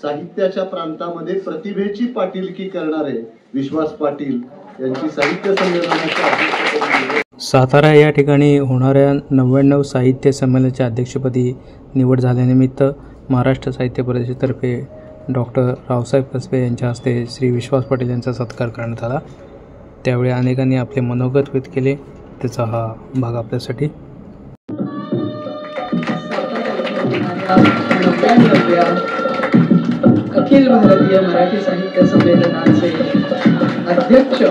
साहित्याच्या प्रांतामध्ये प्रतिभेची पाटीलकी करणारे विश्वास पाटील यांची साहित्य संमेलनाच्या अध्यक्षपदी सातारा या ठिकाणी होणाऱ्या 99 साहित्य संमेलनाच्या अध्यक्षपदी निवड झाल्यानिमित्त महाराष्ट्र साहित्य परिषदेतर्फे डॉक्टर रावसाहेब कसबे यांच्या हस्ते श्री विश्वास पाटील यांचा सत्कार करण्यात आला। त्यावेळी अनेकांनी आपले मनोगत व्यक्त केले। त्याचा हा भाग आपल्यासाठी। अखिल भारतीय मराठी साहित्य संमेलनाचे अध्यक्ष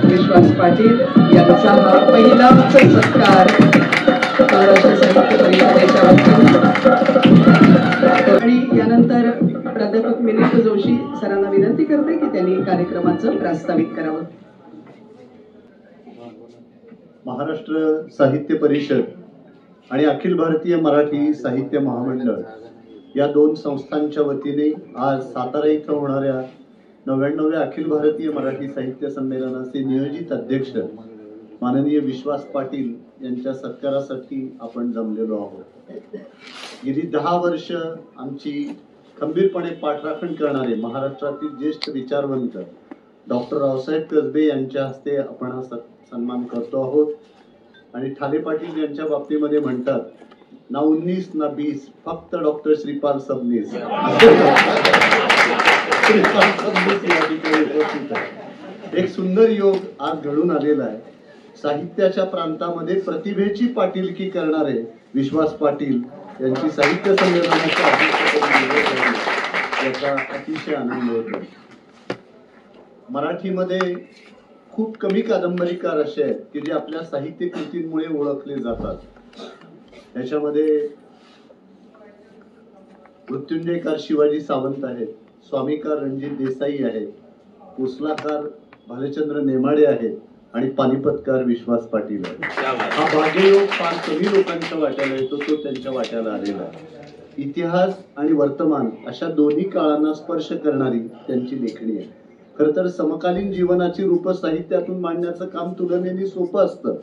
विश्वास पाटील यांचा हा पहिलाच सत्कार महाराष्ट्र साहित्य परिषदेच्या वतीने। आणि यानंतर प्राध्यापक मिलिंद जोशी सरांना विनंती करते की त्यांनी कार्यक्रमाचं प्रास्ताविक करावं। महाराष्ट्र साहित्य परिषद आणि अखिल भारतीय मराठी साहित्य महामंडळ या दोन संस्थांच्या वतीने आज सातारा इथं होणाऱ्या 99व्या अखिल भारतीय मराठी साहित्य संमेलनाचे नियोजित अध्यक्ष माननीय विश्वास पाटील यांच्या सत्कारासाठी आपण जमलेलो आहोत। गेली 10 वर्ष आमची खंबीरपणे पाठराखण करणारे महाराष्ट्रातील ज्येष्ठ विचारवंत डॉक्टर रावसाहेब कसबे यांच्या हस्ते आपण हा सन्मान करतो आहोत। आणि ठाले पाटील यांच्या बाबतीमध्ये म्हणतात, ना 19 ना 20, फक्त डॉक्टर श्रीपाल सबनीस। एक सुंदर योग आज घडून आलेला आहे। साहित्याच्या प्रांतामध्ये प्रतिभेची पाटीलकी करणारे विश्वास पाटील यांची साहित्य संमेलनाच्या अध्यक्षपदी याचा अतिशय आनंद होतो। मराठीमध्ये खूप कमी कादंबरीकार असे आहेत की जे आपल्या साहित्य कृतींमुळे ओळखले जातात। याच्यामध्ये मृत्युंजयकार शिवाजी सावंत आहेत, स्वामीकार रणजित देसाई आहेत, पुसलाकार भालचंद्र नेमाडे आहेत आणि पानिपतकार विश्वास पाटील आहेत। हा भाग्ययोग फार कमी लोकांच्या वाट्याला येतो, तो त्यांच्या वाट्याला आलेला आहे। इतिहास आणि वर्तमान अशा दोन्ही काळांना स्पर्श करणारी त्यांची लेखणी आहे। खरं तर समकालीन जीवनाची रूप साहित्यातून मांडण्याचं काम तुलनेने सोपं असतं,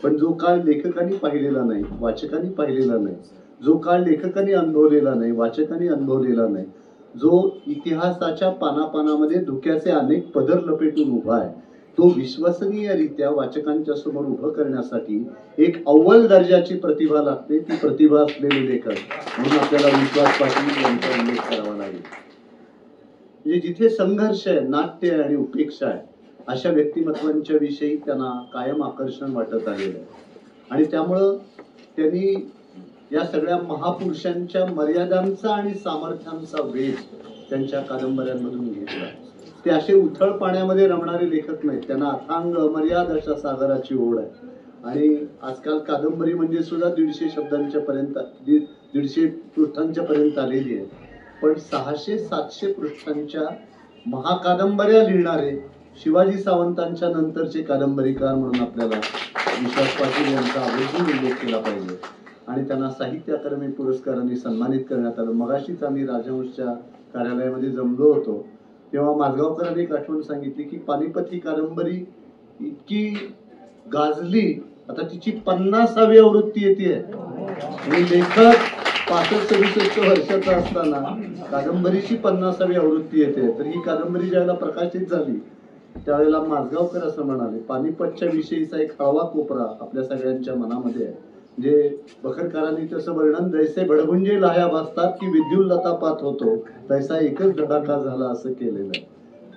पण जो काळ लेखकांनी पाहिलेला नाही, वाचकांनी पाहिलेला नाही, जो काळ लेखकांनी अनुभवलेला नाही, वाचकांनी अनुभवलेला नाही, जो इतिहासाच्या पानापानामध्ये धुक्याचे अनेक पदर लपेटून उभा आहे, तो विश्वसनीयरित्या वाचकांच्या समोर उभं करण्यासाठी एक अव्वल दर्जाची प्रतिभा लागते। ती प्रतिभा असलेले लेखक म्हणून आपल्याला विश्वास पाटील यांचा उल्लेख करावा लागेल। म्हणजे जिथे संघर्ष आहे, नाट्य आहे आणि उपेक्षा आहे, अशा व्यक्तिमत्वांच्या विषयी त्यांना कायम आकर्षण वाटत आलेलं आहे। आणि त्यामुळं त्यांनी या सगळ्या महापुरुषांच्या मर्यादांचा आणि सामर्थ्यांचा वेध त्यांच्या कादंबऱ्यांमधून घेतला। ते असे उथळ पाण्यामध्ये रमणारे लेखक नाहीत, त्यांना अथांग अमर्याद अशा सागराची ओढ आहे। आणि आजकाल कादंबरी म्हणजे सुद्धा 150 शब्दांच्या पर्यंत 150 पृष्ठांच्या पर्यंत आलेली आहे, पण 600-700 पृष्ठांच्या महाकादंबऱ्या लिहिणारे शिवाजी सावंतांच्या नंतरचे कादंबरीकार म्हणून आपल्याला विश्वास पाटील यांचा आवर्जून उल्लेख केला पाहिजे। आणि त्यांना साहित्य अकादमी पुरस्काराने सन्मानित करण्यात आलं। मगाशीच आम्ही राजहंसच्या कार्यालयामध्ये जमलो होतो, तेव्हा माझगावकरांनी एक आठवण सांगितली की पानिपत ही कादंबरी इतकी गाजली, आता तिची 50वी आवृत्ती येते। आणि लेखक 65-66 वर्षाचा असताना कादंबरीची 50वी आवृत्ती येते। तर ही कादंबरी ज्यावेळेला प्रकाशित झाली त्यावेळेला माझगावकर असं म्हणाले, पानिपतच्या विषयीचा एक हळवा कोपरा आपल्या सगळ्यांच्या मनामध्ये आहे। म्हणजे बखरकारांनी तसं वर्णन, जैसे भडभुंजे लाह्या भासतात की विद्युल्लता पात होतो, तैसा एकच धडाका झाला असं केलेलं आहे।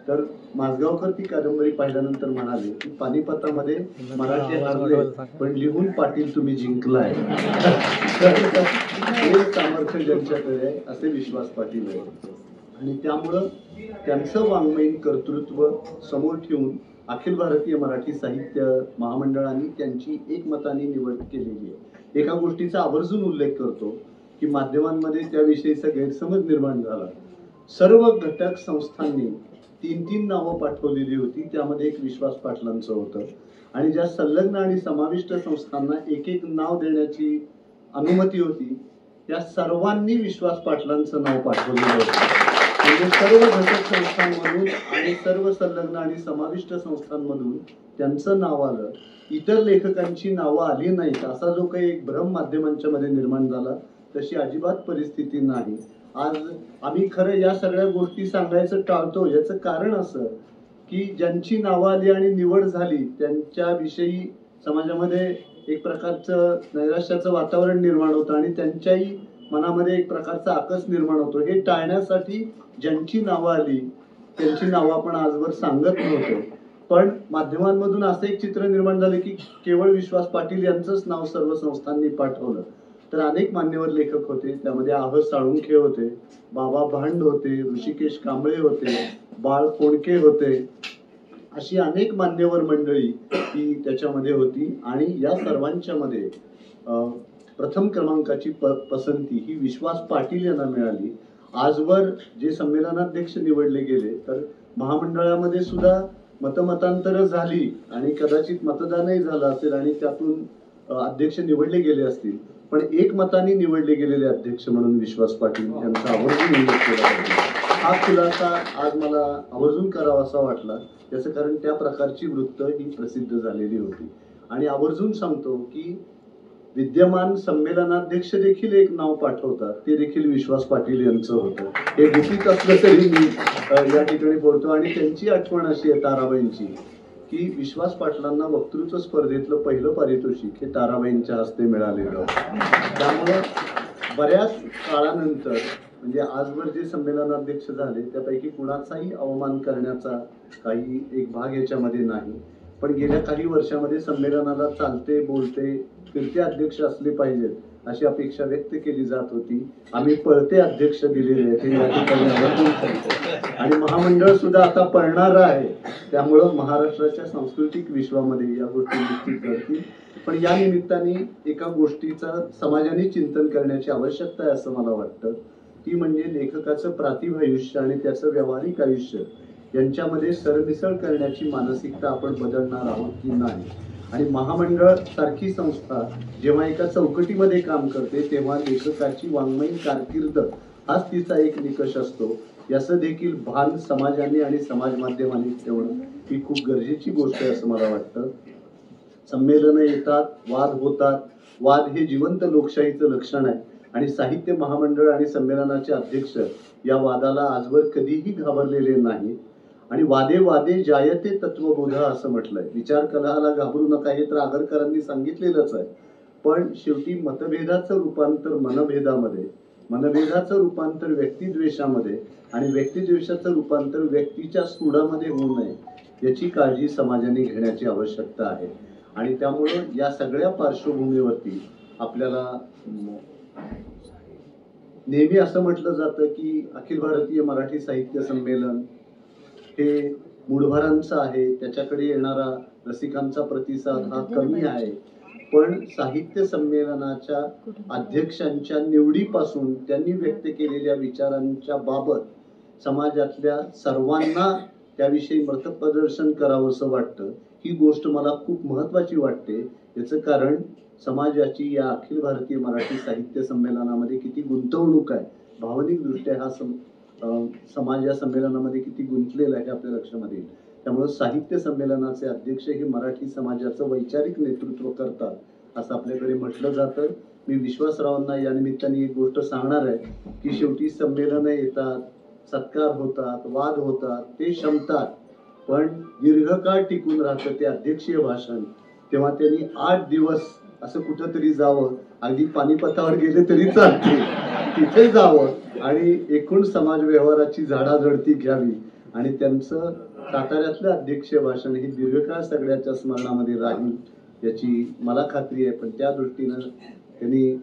तर माझगावकर ती कादंबरी पाहिल्यानंतर म्हणाले की पानिपतामध्ये मराठी हारले, पण लिहून पाटील तुम्ही जिंकलाय। हे सामर्थ्य ज्यांच्याकडे आहे असे विश्वास पाटील आहे। आणि त्यामुळं त्यांचं वाङ्मयीन कर्तृत्व समोर ठेवून अखिल भारतीय मराठी साहित्य महामंडळाने त्यांची एकमताने निवड केलेली आहे। एका गोष्टीचा आवर्जून उल्लेख करतो की माध्यमांमध्ये त्याविषयीचा गैरसमज निर्माण झाला। सर्व घटक संस्थांनी 3-3 नावं पाठवलेली होती, त्यामध्ये एक विश्वास पाटलांचं होतं। आणि ज्या संलग्न आणि समाविष्ट संस्थांना एक नाव देण्याची अनुमती होती, त्या सर्वांनी विश्वास पाटलांचं नाव पाठवलेलं होतं। म्हणजे सर्व घटक संस्थांमधून आणि सर्व संलग्न आणि समाविष्ट संस्थांमधून त्यांचं नाव आलं, इतर लेखकांची नावं आली नाहीत, असा जो काही एक भ्रम माध्यमांच्या मध्ये निर्माण झाला, तशी अजिबात परिस्थिती नाही। आज आम्ही खरं या सगळ्या गोष्टी सांगायचं टाळतो. याचं कारण असं की ज्यांची नावं आली आणि निवड झाली त्यांच्याविषयी समाजामध्ये एक प्रकारचं नैराश्याचं वातावरण निर्माण होतं आणि त्यांच्याही मनामध्ये एक प्रकारचा आकस निर्माण होतो. हे टाळण्यासाठी ज्यांची नावं आली त्यांची नावं आपण आजवर सांगत नव्हतो. पण माध्यमांमधून असं एक चित्र निर्माण झालं की केवळ विश्वास पाटील यांचंच नाव सर्व संस्थांनी पाठवलं. तर अनेक मान्यवर लेखक होते, त्यामध्ये आह साळुंखे होते, बाबा भांड होते, ऋषिकेश कांबळे होते, बाळ फोंडके होते, अशी अनेक मान्यवर मंडळी ही त्याच्यामध्ये होती. आणि या सर्वांच्या मध्ये प्रथम क्रमांकाची पसंती ही विश्वास पाटील यांना मिळाली. आजवर जे संमेलनाध्यक्ष निवडले गेले तर महामंडळामध्ये सुद्धा मतमतांतर झाली आणि कदाचित मतदानही झालं असेल आणि त्यातून अध्यक्ष निवडले गेले असतील, पण एक मताने निवडले गेलेले अध्यक्ष म्हणून विश्वास पाटील यांचा आवर्जून उल्लेख केला पाहिजे. हा खुलासा आज मला आवर्जून करावासा वाटला. याचं कारण त्या प्रकारची वृत्त ही प्रसिद्ध झालेली होती. आणि आवर्जून सांगतो की विद्यमान संमेलनाध्यक्ष देखील एक नाव पाठवतात, ते देखील विश्वास पाटील यांचं होतं. हे गुपित असलं तरी मी या ठिकाणी बोलतो. आणि त्यांची आठवण अशी आहे ताराबाईंची की विश्वास पाटलांना वक्तृत्व स्पर्धेतलं पहिलं पारितोषिक हे ताराबाईंच्या हस्ते मिळालेलं. त्यामुळे बऱ्याच काळानंतर म्हणजे आजवर जे संमेलनाध्यक्ष झाले त्यापैकी कुणाचाही अवमान करण्याचा काही एक भाग याच्यामध्ये नाही. पण गेल्या काही वर्षामध्ये संमेलनाला चालते बोलते फिरते अध्यक्ष असले पाहिजेत अशी अपेक्षा व्यक्त केली जात होती. आम्ही पळते अध्यक्ष दिलेले आहेत हे या ठिकाणी आवर्जून सांगतो. आणि महामंडळ सुद्धा आता पळणारं आहे, त्यामुळं महाराष्ट्राच्या सांस्कृतिक विश्वामध्ये या गोष्टी निश्चित करतील. पण या निमित्ताने एका गोष्टीचं समाजाने चिंतन करण्याची आवश्यकता आहे असं मला वाटतं. ती म्हणजे लेखकाचं प्रातिभ आयुष्य आणि त्याचं व्यावहारिक आयुष्य यांच्यामध्ये सरमिसळ करण्याची मानसिकता आपण बदलणार आहोत की नाही. आणि महामंडळ सारखी संस्था जेव्हा एका चौकटीमध्ये काम करते तेव्हा लेखकाची वाङ्मयीन कारकीर्द हाच तिचा एक निकष असतो. याचं देखील भान समाजाने आणि समाज माध्यमांनी ठेवणं ही खूप गरजेची गोष्ट आहे असं मला वाटतं. संमेलनं येतात, वाद होतात. वाद हे जिवंत लोकशाहीचं लक्षण आहे आणि साहित्य महामंडळ आणि संमेलनाचे अध्यक्ष या वादाला आजवर कधीही घाबरलेले नाही. आणि वादे वादे जायते तत्वबोध असं म्हटलंय. विचार कलहाला घाबरू नका हे तर आगरकरांनी सांगितलेलंच आहे. पण शेवटी मतभेदाचं रूपांतर मनभेदामध्ये, मनभेदाचं रूपांतर व्यक्तिद्वेषामध्ये आणि व्यक्तिद्वेषाचं रूपांतर व्यक्तीच्या सूडामध्ये होऊ नये याची काळजी समाजाने घेण्याची आवश्यकता आहे. आणि त्यामुळं या सगळ्या पार्श्वभूमीवरती आपल्याला नेहमी असं म्हटलं जातं की अखिल भारतीय मराठी साहित्य संमेलन हे मूढभरांचं आहे, त्याच्याकडे येणारा रसिकांचा प्रतिसाद हा कमी आहे. पण साहित्य संमेलनाच्या अध्यक्षांच्या निवडीपासून त्यांनी व्यक्त केलेल्या विचारांच्या बाबत समाजातल्या सर्वांना त्याविषयी मतप्रदर्शन करावं असं वाटतं. ही गोष्ट मला खूप महत्वाची वाटते. याचं कारण समाजाची या अखिल भारतीय मराठी साहित्य संमेलनामध्ये किती गुंतवणूक आहे, भावनिक दृष्ट्या हा समाज या संमेलनामध्ये किती गुंतलेला आहे आपल्या लक्षामध्ये येईल. त्यामुळे साहित्य संमेलनाचे अध्यक्ष हे मराठी समाजाचं वैचारिक नेतृत्व करतात असं आपल्याकडे म्हटलं जातं. मी विश्वासरावांना या निमित्ताने एक गोष्ट सांगणार आहे की शेवटी संमेलनं येतात, सत्कार होतात, वाद होतात, ते शमतात, पण दीर्घकाळ टिकून राहतं ते अध्यक्षीय भाषण. तेव्हा त्यांनी 8 दिवस असं कुठंतरी जावं, अगदी पानिपतावर गेले तरी चालते, तिथे जावं आणि एकूण समाज व्यवहाराची झाडाझडती घ्यावी. आणि त्यांचं साताऱ्यातलं अध्यक्षीय भाषण हे दीर्घकाळ सगळ्याच्या स्मरणामध्ये राहील याची मला खात्री आहे. पण त्या दृष्टीनं त्यांनी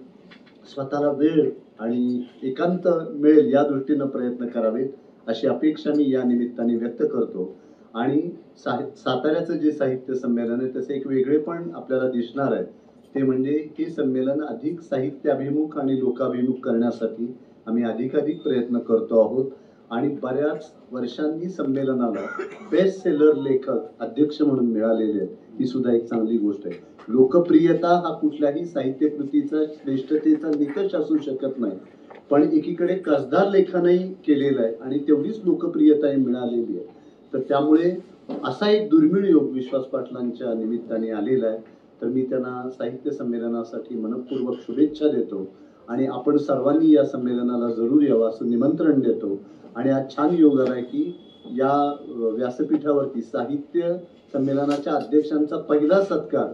स्वतःला वेळ आणि एकांत मिळेल या दृष्टीनं प्रयत्न करावेत अशी अपेक्षा मी या निमित्ताने व्यक्त करतो. आणि साताऱ्याचं जे साहित्य संमेलन आहे त्याचं एक वेगळेपण आपल्याला दिसणार आहे. ते म्हणजे हे संमेलन अधिक साहित्याभिमुख आणि लोकाभिमुख करण्यासाठी आम्ही अधिकाधिक प्रयत्न करतो आहोत. आणि बऱ्याच वर्षांनी संमेलनाला बेस्ट सेलर लेखक अध्यक्ष म्हणून मिळालेले आहेत, ही सुद्धा एक चांगली गोष्ट आहे. लोकप्रियता हा कुठल्याही साहित्य कृतीचा श्रेष्ठतेचा निकष असू शकत नाही, पण एकीकडे कसदार लेखनही केलेलं आहे आणि तेवढीच लोकप्रियताही मिळालेली आहे. तर त्यामुळे असा एक दुर्मिळ योग विश्वास पाटलांच्या निमित्ताने आलेला आहे. तर मी त्यांना साहित्य संमेलनासाठी मनपूर्वक शुभेच्छा देतो आणि आपण सर्वांनी या संमेलनाला जरूर यावं असं निमंत्रण देतो. आणि आज छान योग आलाय की या व्यासपीठावरती साहित्य संमेलनाच्या अध्यक्षांचा पहिला सत्कार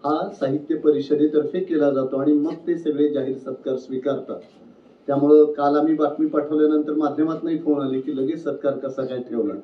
हा साहित्य परिषदेतर्फे केला जातो आणि मग ते सगळे जाहीर सत्कार स्वीकारतात. त्यामुळं काल आम्ही बातमी पाठवल्यानंतर माध्यमातूनही फोन आले की लगेच सत्कार कसा काय ठेवला.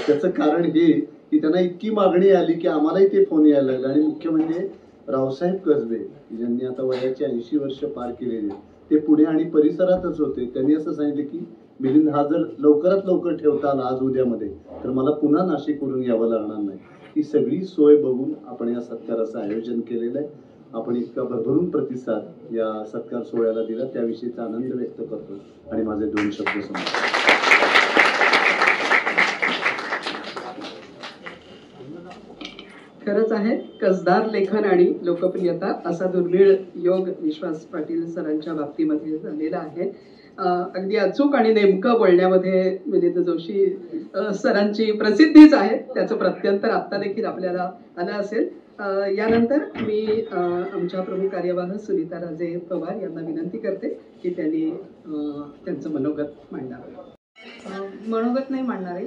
त्याचं कारण हे की त्यांना इतकी मागणी आली की आम्हालाही ते फोन यायला लागले. आणि मुख्य म्हणजे रावसाहेब कसबे ज्यांनी आता वयाची 80 वर्ष पार केलेली, ते पुणे आणि परिसरातच होते. त्यांनी असं सांगितलं की मिलिंद, हा जर लवकरात लवकर ठेवता आला आज उद्यामध्ये तर मला पुन्हा नाशिकवरून यावं लागणार नाही. ही सगळी सोय बघून आपण या सत्काराचं आयोजन केलेलं आहे. आपण इतका भरभरून प्रतिसाद या सत्कार सोहळ्याला दिला त्याविषयीचा आनंद व्यक्त करतो आणि माझे 2 शब्द सांगतो. खरंच आहे, कसदार लेखन आणि लोकप्रियता असा दुर्मिळ योग विश्वास पाटील सरांच्या बाबतीमध्ये झालेला आहे. अगदी अचूक आणि नेमकं बोलण्यामध्ये मिलिंद जोशी सरांची प्रसिद्धीच आहे. त्याचं प्रत्यंतर आत्ता देखील आपल्याला आलं असेल. यानंतर मी आमच्या प्रमुख कार्यवाह सुनीता राजे पवार यांना विनंती करते की त्यांनी त्यांचं मनोगत मांडावं. मनोगत नाही मांडणार आहे,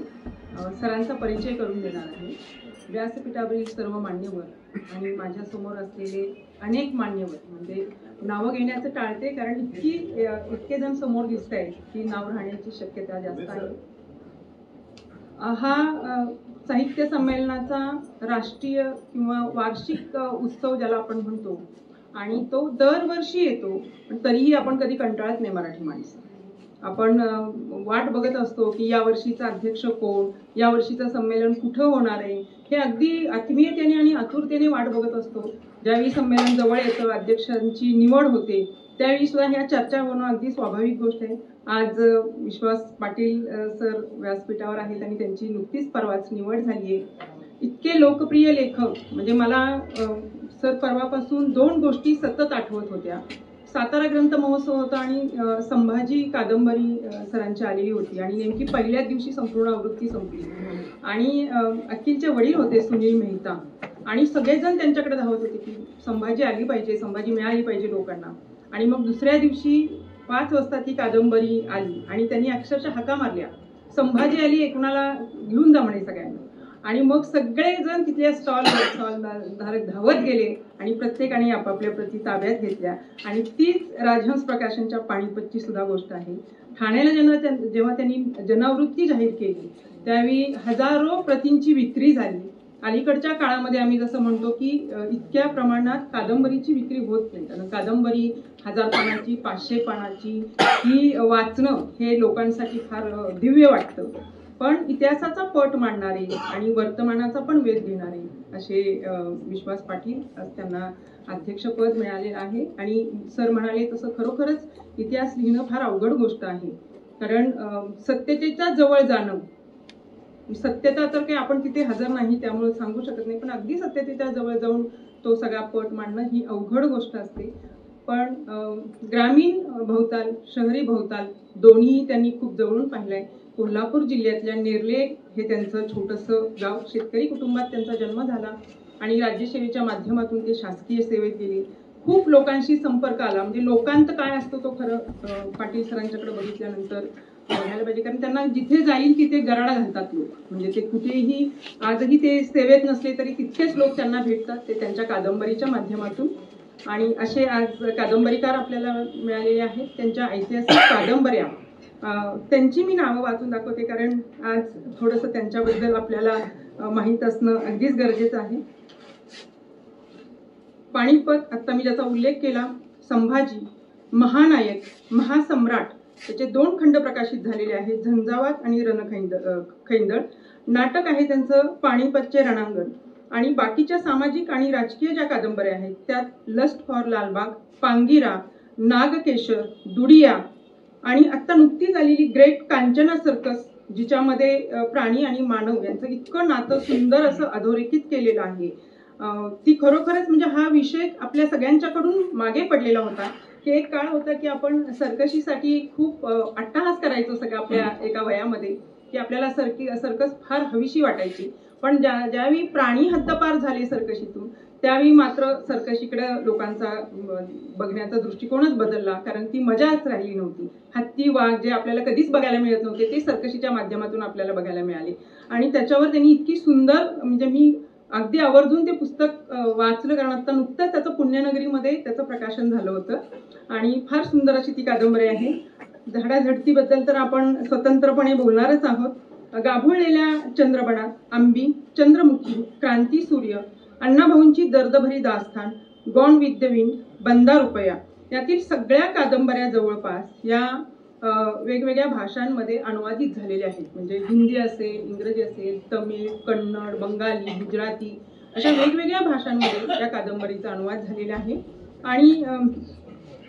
सरांचा परिचय करून देणार आहे. व्यासपीठावरील सर्व मान्यवर आणि माझ्यासमोर असलेले अनेक मान्यवर, म्हणजे नावं घेण्याचं टाळते कारण इतके जण समोर दिसत आहेत की नाव राहण्याची शक्यता जास्त आहे. हा साहित्य संमेलनाचा राष्ट्रीय किंवा वार्षिक उत्सव ज्याला आपण म्हणतो आणि तो दरवर्षी येतो, पण तरीही आपण कधी कंटाळत नाही मराठी माणसं. आपण वाट बघत असतो की या वर्षीचा अध्यक्ष कोण, या वर्षीचं संमेलन कुठं होणार आहे, हे अगदी आत्मीयतेने आणि आतुरतेने वाट बघत असतो. ज्यावेळी संमेलन जवळ येतं, अध्यक्षांची निवड होते, त्यावेळी सुद्धा ह्या चर्चा होणं अगदी स्वाभाविक गोष्ट आहे. आज विश्वास पाटील सर व्यासपीठावर आहेत आणि त्यांची नुकतीच परवाच निवड झाली आहे. इतके लोकप्रिय लेखक, म्हणजे मला सर परवापासून 2 गोष्टी सतत आठवत होत्या. सातारा ग्रंथ महोत्सव होता आणि संभाजी कादंबरी सरांची आलेली होती आणि नेमकी पहिल्याच दिवशी संपूर्ण आवृत्ती संपली आणि अखिलचे वडील होते सुनील मेहता आणि सगळेजण त्यांच्याकडे धावत होते की संभाजी आली पाहिजे, संभाजी मिळाली पाहिजे लोकांना. आणि मग दुसऱ्या दिवशी 5 वाजता ती कादंबरी आली आणि त्यांनी अक्षरशः हाका मारल्या, संभाजी आली आहे, कुणाला घेऊन जा म्हणे सगळ्यांना. आणि मग सगळेजण तिथल्या स्टॉल धारक धावत गेले आणि प्रत्येकाने आपापल्या प्रती ताब्यात घेतल्या. आणि तीच राजहंस प्रकाशनच्या पाणीपतची सुद्धा गोष्ट आहे. ठाण्याला जेव्हा त्यांनी जनावृत्ती जाहीर केली त्यावेळी हजारो प्रतींची विक्री झाली. अलीकडच्या काळामध्ये आम्ही जसं म्हणतो की इतक्या प्रमाणात कादंबरीची विक्री होत नाही, कारण कादंबरी 1000 पानाची 500 पानाची ही वाचणं हे लोकांसाठी फार दिव्य वाटतं. पण इतिहासाचा पट मांडणारे आणि वर्तमानाचा पण वेध घेणारे असे विश्वास पाटील, त्यांना अध्यक्षपद मिळालेलं आहे. आणि सर म्हणाले तसं खरोखरच इतिहास लिहिणं फार अवघड गोष्ट आहे, कारण सत्यतेच्या जवळ जाणं, सत्यता तर काही आपण तिथे हजर नाही त्यामुळे सांगू शकत नाही, पण अगदी सत्यतेच्या जवळ जाऊन तो सगळा पट मांडणं ही अवघड गोष्ट असते. पण ग्रामीण भवताल, शहरी भवताल दोन्ही त्यांनी खूप जवळून पाहिलंय. कोल्हापूर जिल्ह्यातल्या नेरले हे त्यांचं छोटंसं गाव, शेतकरी कुटुंबात त्यांचा जन्म झाला आणि राज्यसेवेच्या माध्यमातून ते शासकीय सेवेत गेले. खूप लोकांशी संपर्क आला, म्हणजे लोकांत काय असतो तो खरं पाटील सरांच्याकडे बघितल्यानंतर बघायला पाहिजे, कारण त्यांना जिथे जाईल तिथे गराडा घालतात लोक. म्हणजे ते कुठेही आजही ते सेवेत नसले तरी तितकेच लोक त्यांना भेटतात, ते त्यांच्या कादंबरीच्या माध्यमातून. आणि असे आज कादंबरीकार आपल्याला मिळालेले आहेत. त्यांच्या ऐतिहासिक कादंबऱ्या, त्यांची मी नावं वाचून दाखवते कारण आज थोडंसं त्यांच्याबद्दल आपल्याला माहीत असणं अगदीच गरजेचं आहे. पाणीपत, आता मी ज्याचा उल्लेख केला, संभाजी, महानायक, महासम्राट, त्याचे 2 खंड प्रकाशित झालेले आहेत, झंझावात आणि रणखैंदळ. नाटक आहे त्यांचं पाणीपतचे रणांगण. आणि बाकीच्या सामाजिक आणि राजकीय ज्या कादंबऱ्या आहेत त्यात लस्ट फॉर लालबाग, पांगिरा, नागकेशर, दुडिया आणि आता नुकतीच आलेली ग्रेट कांचना सर्कस, जिच्यामध्ये प्राणी आणि मानव यांचं इतकं नातं सुंदर असं अधोरेखित केलेलं आहे. ती खरोखरच म्हणजे हा विषय आपल्या सगळ्यांच्याकडून मागे पडलेला होता की एक काळ होता की आपण सर्कशीसाठी खूप अट्टहास करायचो सगळं आपल्या एका वयामध्ये, की आपल्याला सर्कस फार हवीशी वाटायची. पण ज्यावेळी प्राणी हद्दपार झाले सर्कशीतून त्यावेळी मात्र सर्कशीकडे लोकांचा बघण्याचा दृष्टिकोनच बदलला, कारण ती मजाच राहिली नव्हती. हत्ती वाघ जे आपल्याला कधीच बघायला मिळत नव्हते ते सर्कशीच्या माध्यमातून आपल्याला बघायला मिळाले. आणि त्याच्यावर त्यांनी इतकी सुंदर, म्हणजे मी अगदी आवर्जून ते पुस्तक वाचलं, कारण आता नुकतंच त्याचं पुण्यनगरीमध्ये त्याचं प्रकाशन झालं होतं आणि फार सुंदर अशी ती कादंबरी आहे. झाडाझडतीबद्दल तर आपण स्वतंत्रपणे बोलणारच आहोत. गाभोळलेल्या चंद्रबनात, आंबी, चंद्रमुखी, क्रांती सूर्य, अण्णाभाऊंची दर्दभरी दास्तान, गॉन विथ द विंड, बंदा रुपया यातील सगळ्या कादंबऱ्या जवळपास या वेगवेगळ्या भाषांमध्ये अनुवादित झालेल्या आहेत. म्हणजे हिंदी असेल, इंग्रजी असेल, तमिळ, कन्नड, बंगाली, गुजराती अशा वेगवेगळ्या भाषांमध्ये या कादंबरीचा अनुवाद झालेला आहे. आणि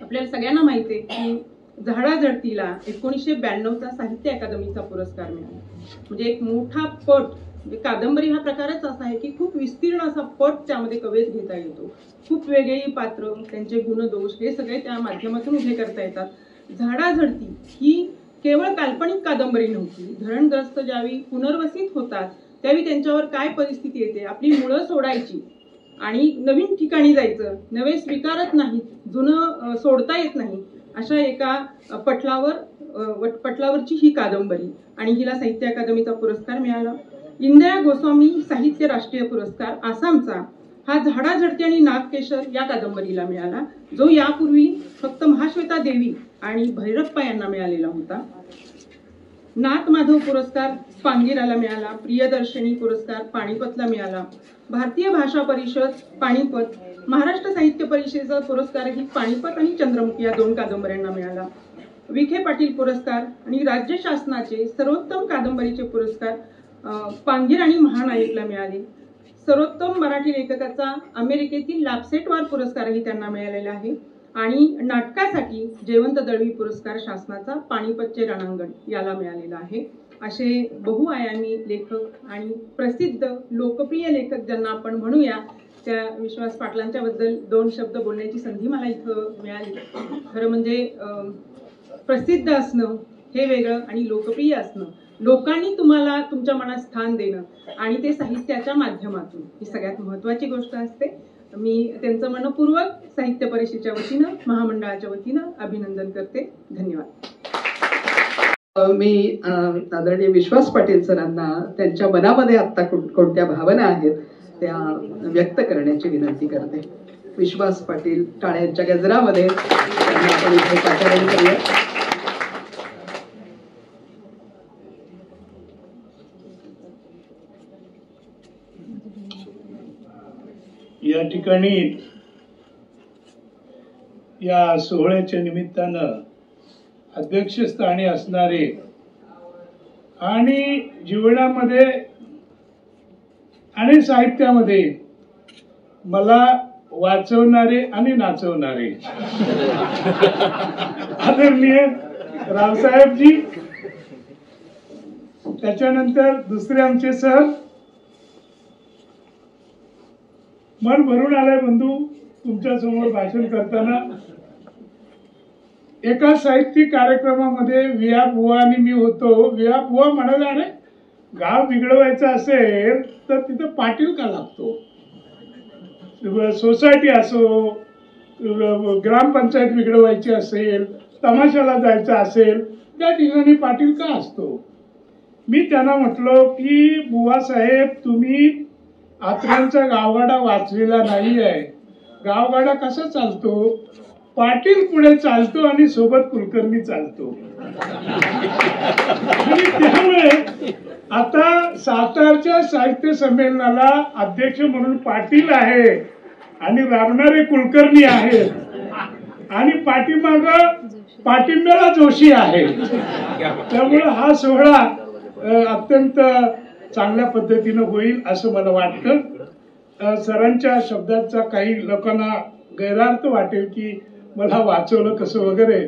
आपल्याला सगळ्यांना माहिती आहे की झाडाझडतीला 1992चा साहित्य अकादमीचा पुरस्कार मिळाला. म्हणजे एक मोठा पट, म्हणजे कादंबरी हा प्रकारच असा आहे की खूप विस्तीर्ण असा पट त्यामध्ये कवेत घेता येतो. खूप वेगवेगळी पात्र, त्यांचे गुणदोष हे सगळे त्या माध्यमातून उभे करता येतात. झाडाझडती ही केवळ काल्पनिक कादंबरी नव्हती. धरणग्रस्त ज्यावेळी पुनर्वसित होतात त्यावेळी त्यांच्यावर काय परिस्थिती येते, आपली मुळं सोडायची आणि नवीन ठिकाणी जायचं, नवे स्वीकारत नाहीत, जुनं सोडता येत नाही, अशा एका पटलावरची ही कादंबरी. आणि हिला साहित्य अकादमीचा पुरस्कार मिळाला. इंदिरा गोस्वामी साहित्य राष्ट्रीय पुरस्कार आसामचा हा झाडाझडती आणि नागकेशर या कादंबरीला मिळाला, जो यापूर्वी फक्त महाश्वेता देवी आणि भैरप्पा यांना मिळालेला होता. नाथ माधव पुरस्कार पांगिराला मिळाला. प्रियदर्शनी पुरस्कार पाणीपतला मिळाला. भारतीय भाषा परिषद पाणीपत, महाराष्ट्र साहित्य परिषदेचा पुरस्कारही पाणीपत आणि चंद्रमुखी या 2 कादंबऱ्यांना मिळाला. विखे पाटील पुरस्कार आणि राज्य शासनाचे सर्वोत्तम कादंबरीचे पुरस्कार पांगीर आणि महानायकला मिळाले. सर्वोत्तम मराठी लेखकाचा अमेरिकेतील लापसेटवार पुरस्कारही त्यांना मिळालेला आहे. आणि नाटकासाठी जयवंत दळवी पुरस्कार शासनाचा पाणीपतचे रणांगण याला मिळालेला आहे. असे बहुआयामी लेखक आणि प्रसिद्ध लोकप्रिय लेखक ज्यांना आपण म्हणूया, त्या विश्वास पाटलांच्या बद्दल 2 शब्द बोलण्याची संधी मला इथं मिळाली. खरं म्हणजे प्रसिद्ध असणं हे वेगळं आणि लोकप्रिय असणं, लोकांनी तुम्हाला तुमच्या मनात स्थान देणं आणि ते साहित्याच्या माध्यमातून, ही सगळ्यात महत्त्वाची गोष्ट असते. मी त्यांचं मनपूर्वक साहित्य परिषदेच्या वतीनं, महामंडळाच्या वतीनं अभिनंदन करते. धन्यवाद. मी आदरणीय विश्वास पाटील सरांना त्यांच्या मनामध्ये आता कोणत्या भावना आहेत त्या व्यक्त करण्याची विनंती करते. विश्वास पाटील टाळ्यांच्या गजरामध्ये त्यांना आपण इथे पाचारण करूया. या ठिकाणी या सोहळ्याच्या निमित्तानं अध्यक्षस्थानी असणारे आणि जीवनामध्ये आणि साहित्यामध्ये मला वाचवणारे आणि नाचवणारे आदरणीय रावसाहेबजी, त्याच्यानंतर दुसरे आमचे सर. मन भरून आलाय बंधू तुमच्या समोर भाषण करताना. एका साहित्यिक कार्यक्रमामध्ये विया बुवा आणि मी होतो. विया बुवा म्हणाला, अरे गाव बिघडवायचं असेल तर तिथं पाटील का लागतो, सोसायटी असो, ग्रामपंचायत बिघडवायची असेल, तमाशाला जायचं असेल, त्या ठिकाणी पाटील का असतो. मी त्यांना म्हटलो की बुवा साहेब, तुम्ही आत्र्यांचा गावगाडा वाचलेला नाही आहे. गावगाडा कसा चालतो, पाटील पुढे चालतो आणि सोबत कुलकर्णी चालतो. आणि त्यामुळे आता सातारच्या साहित्य संमेलनाला अध्यक्ष म्हणून पाटील आहे आणि राबणारे कुलकर्णी आहेत आणि पाठीमाग पाठिंब्याला जोशी आहे. त्यामुळे हा सोहळा अत्यंत चांगल्या पद्धतीनं होईल असं मला वाटतं. सरांच्या शब्दाचा काही लोकांना गैरअर्थ वाटेल की मला वाचवलं कसं वगैरे.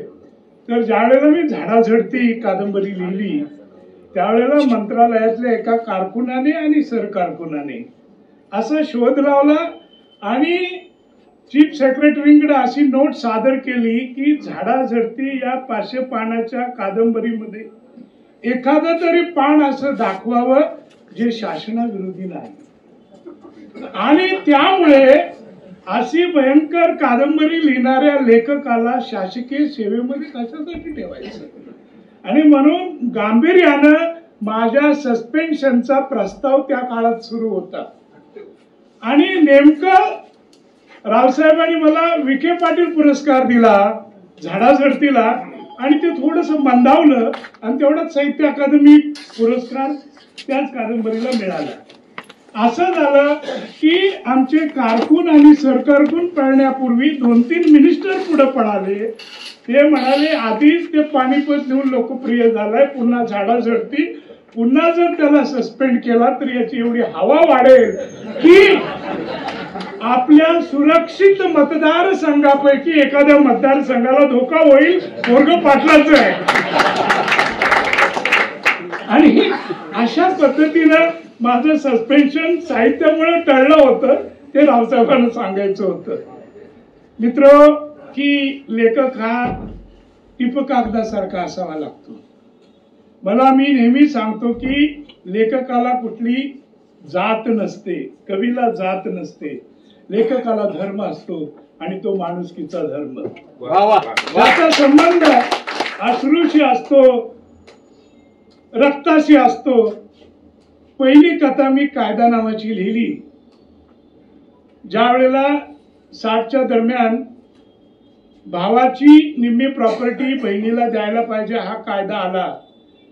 तर ज्यावेळेला मी झाडाझडती कादंबरी लिहिली त्यावेळेला मंत्रालयातल्या एका कारकुनाने आणि सरकारकुनाने असा शोध लावला आणि चीफ सेक्रेटरींकडे अशी नोट सादर केली की झाडाझडती या 500 पानाच्या कादंबरीमध्ये एखादं तरी पान असं दाखवावं जे शासनाविरोधी नाही. आणि त्यामुळे अशी भयंकर कादंबरी लिहिणाऱ्या लेखकाला शासकीय सेवेमध्ये कशासाठी ठेवायचं? आणि म्हणून गांभीर्यानं माझ्या सस्पेन्शनचा प्रस्ताव त्या काळात सुरू होता. आणि नेमकं रावसाहेबांनी मला विखे पाटील पुरस्कार दिला झाडाझडतीला, आणि ते थोडस मंदावलं आणि तेवढाच साहित्य अकादमी पुरस्कार त्याच कादंबरीला मिळाला. असं झालं की आमचे कारकून आणि सरकारकून पळण्यापूर्वी 2-3 मिनिस्टर पुढे पळाले. ते म्हणाले आधीच ते पानिपत नेऊन लोकप्रिय झालाय, पुन्हा झाडाझडती, पुन्हा जर त्याला सस्पेंड केला तर याची एवढी हवा वाढेल की आपल्या सुरक्षित मतदारसंघापैकी एखाद्या मतदारसंघाला धोका होईल. वर्ग पाटलाचं आहे. आणि अशा पद्धतीनं माझं सस्पेन्शन साहित्यामुळे टळलं होतं. ते रावसाहेबांना सांगायचं होतं. मित्र, की लेखक हा टिपकागदासारखा असावा लागतो. मला मी नेहमी सांगतो की लेखकाला कुठली जात नसते, कवीला जात नसते. लेखकाला धर्म असतो आणि तो माणुसकीचा धर्म. त्याचा संबंध अश्रूशी असतो, रक्ताशी असतो. पहिली कथा मी कायदा नावाची लिहिली ज्या वेळेला 60च्या दरम्यान भावाची निम्मी प्रॉपर्टी बहिणीला द्यायला पाहिजे हा कायदा आला.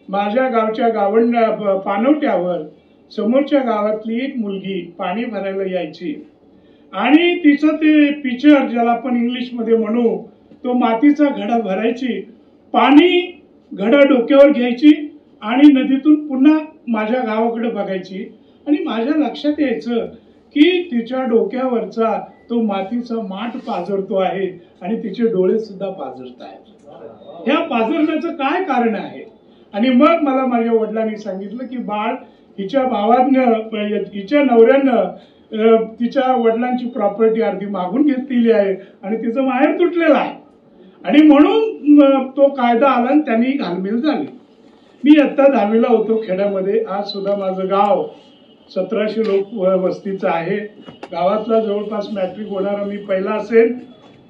माझ्या गावच्या पानवट्यावर समोरच्या गावातली एक मुलगी पाणी भरायला यायची आणि तिचं ते पिचर ज्याला आपण इंग्लिश मध्ये म्हणू, तो मातीचा घडा भरायची, पाणी घडा डोक्यावर घ्यायची आणि नदीतून पुन्हा माझ्या गावाकडे बघायची. आणि माझ्या लक्षात यायचं की तिच्या डोक्यावरचा तो मातीचा माठ पाझरतो आहे आणि तिचे डोळे सुद्धा पाझरत आहेत. ह्या पाझरण्याचं काय कारण आहे? आणि मग मला माझ्या वडिलांनी सांगितलं की बाळ, हिच्या भावानं, हिच्या नवऱ्यानं तिच्या वडिलांची प्रॉपर्टी अर्धी मागून घेतलेली आहे आणि तिचं माहेर तुटलेलं आहे. आणि म्हणून तो कायदा आला आणि त्यांनी घालमेल झाली. मी आत्ता 10वीला होतो खेड्यामध्ये. आज सुद्धा माझं गाव 1700 लोक वस्तीचं आहे. गावातला जवळपास मॅट्रिक होणारा मी पहिला असेल.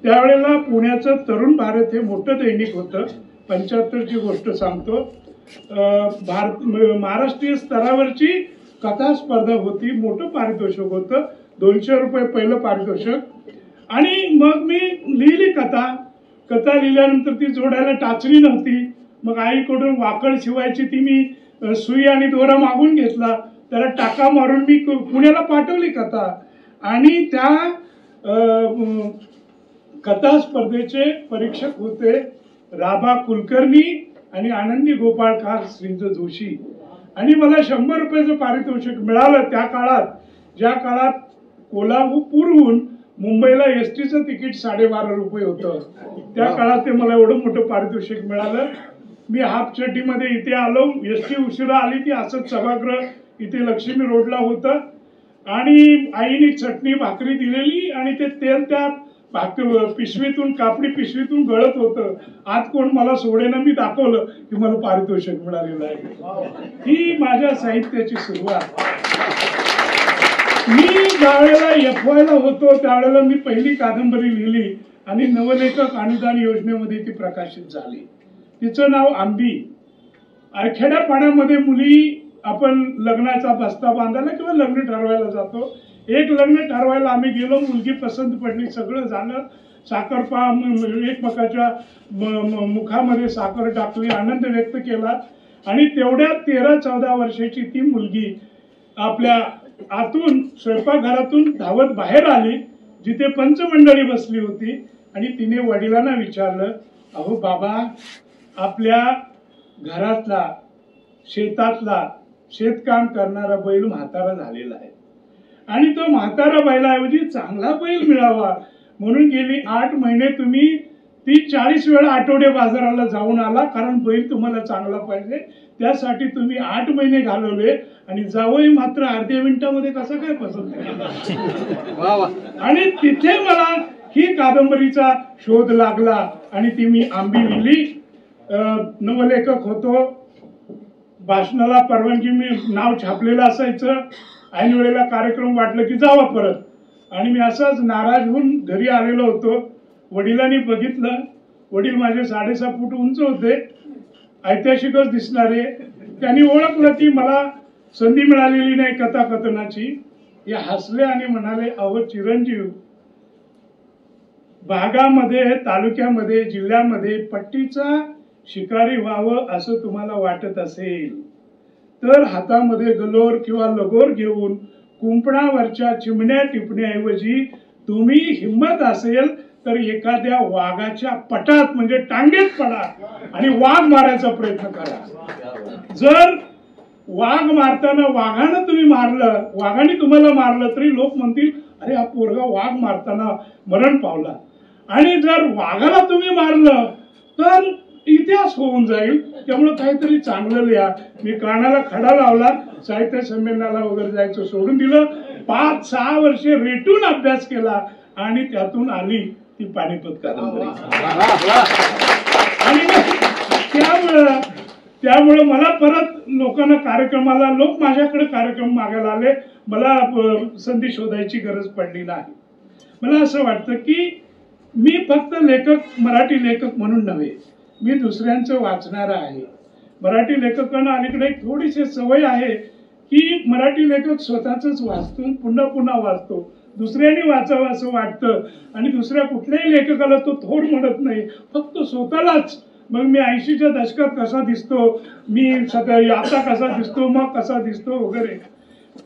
त्यावेळेला पुण्याचं तरुण भारत हे मोठं दैनिक होतं. 75ची गोष्ट सांगतो. महाराष्ट्रीय स्तरावरची कथा स्पर्धा होती. मोठं पारितोषिक होतं, 200 रुपये पहिलं पारितोषिक. आणि मग मी लिहिली कथा लिहिल्यानंतर ती जोडायला टाचणी नव्हती. मग आईकडून वाकड शिवायची ती मी सुई आणि दोरा मागून घेतला, त्याला टाका मारून मी पुण्याला पाठवली कथा. आणि त्या कथा स्पर्धेचे परीक्षक होते राभा कुलकर्णी आणि आनंदी गोपाळकार श्रींच जोशी. आणि मला 100 रुपयाचं पारितोषिक मिळालं त्या काळात, ज्या काळात कोल्हापूरहून मुंबईला एसटीचं तिकीट 12.5 रुपये होतं. त्या काळात ते मला एवढं मोठं पारितोषिक मिळालं. मी हाफ चड्डीमध्ये इथे आलो. एसटी उशिरा आली ती. असंच सभागृह इथे लक्ष्मी रोडला होतं आणि आईने चटणी भाकरी दिलेली आणि ते तेल त्या पिशवीतून, कापडी पिशवीतून गळत होतं. आज कोण मला सोडेना. मी दाखवलं की मला पारितोषिक मिळालेलं आहे. ही माझ्या साहित्याची सुरुवात. मी ज्यावेळेला FY ला होतो त्यावेळेला मी पहिली कादंबरी लिहिली आणि नवलेखक अनुदान योजनेमध्ये ती प्रकाशित झाली. तिचं नाव आंबी. खेड्यापाड्यामध्ये मुली आपण लग्नाचा बस्ता बांधायला किंवा लग्न ठरवायला जातो. एक लग्न ठरवायला आम्ही गेलो, मुलगी पसंत पडली, सगळं झालं. साखरपा एकमेकाच्या मुखामध्ये साखर टाकली, आनंद व्यक्त केला. आणि तेवढ्या 13-14 वर्षाची ती मुलगी आपल्या आतून स्वयंपाकघरातून धावत बाहेर आली, जिथे पंचमंडळी बसली होती. आणि तिने वडिलांना विचारलं, अहो बाबा, आपल्या घरातला शेतातला शेतकाम करणारा बैल म्हातारा झालेला आहे आणि तो म्हातारा बैलाऐवजी चांगला बैल मिळावा म्हणून गेली 8 महिने तुम्ही 30-40 वेळा आठवडे बाजाराला जाऊन आला, कारण बैल तुम्हाला चांगला पाहिजे. त्यासाठी तुम्ही 8 महिने घालवले आणि जावई मात्र अर्ध्या मिनिटामध्ये कसं काय पसंत केलं. आणि तिथे मला ही कादंबरीचा शोध लागला आणि ती मी आंबी लिहिली. नवलेखक होतो. भाषणाला परवानगी, मी नाव छापलेलं असायचं. ऐन वेळेला कार्यक्रम वाटलं की जावा परत. आणि मी असाच नाराज होऊन घरी आलेलो होतो. वडिलांनी बघितलं. वडील माझे 6.5 फूट उंच होते, ऐतिहासिकच दिसणारे. त्यांनी ओळखलं की मला संधी मिळालेली नाही कथाकथनाची. हे हसले आणि म्हणाले, अहो चिरंजीव, भागामध्ये, तालुक्यामध्ये, जिल्ह्यामध्ये पट्टीचा शिकारी व्हावं असं तुम्हाला वाटत असेल तर हातामध्ये गलोर किंवा लगोर घेऊन कुंपणावरच्या चिमण्या टिपण्याऐवजी तुम्ही हिंमत असेल तर एखाद्या वाघाच्या पटात म्हणजे टांगेत पडा आणि वाघ मारायचा प्रयत्न करा. जर वाघ मारताना वाघानं तुम्ही मारलं, वाघाने तुम्हाला मारलं तरी लोक म्हणतील अरे हा पोरगा वाघ मारताना मरण पावला. आणि जर वाघाला तुम्ही मारलं तर इतिहास होऊन जाईल. त्यामुळे काहीतरी चांगलं लिहा. मी कानाला खडा लावला, साहित्य संमेलनाला वगैरे जायचं सोडून दिलं. 5-6 वर्षे रेटून अभ्यास केला आणि त्यातून आली ती पानिपत कादंबरी. आणि त्यामुळे मला परत लोकांना कार्यक्रमाला, लोक माझ्याकडे कार्यक्रम मागायला आले. मला संधी शोधायची गरज पडली नाही. मला असं वाटतं की मी फक्त लेखक, मराठी लेखक म्हणून नव्हे, मी दुसऱ्यांचं वाचणारा आहे. मराठी लेखकांना अलीकडे एक थोडीशी सवय आहे की मराठी लेखक स्वतःच वाचतो, पुन्हा पुन्हा वाचतो. दुसऱ्यांनी वाचावं असं वाटतं आणि दुसऱ्या कुठल्याही लेखकाला तो थोड म्हणत नाही, फक्त स्वतःलाच. मग मी 80च्या दशकात कसा दिसतो, मी आता कसा दिसतो, मग कसा दिसतो वगैरे.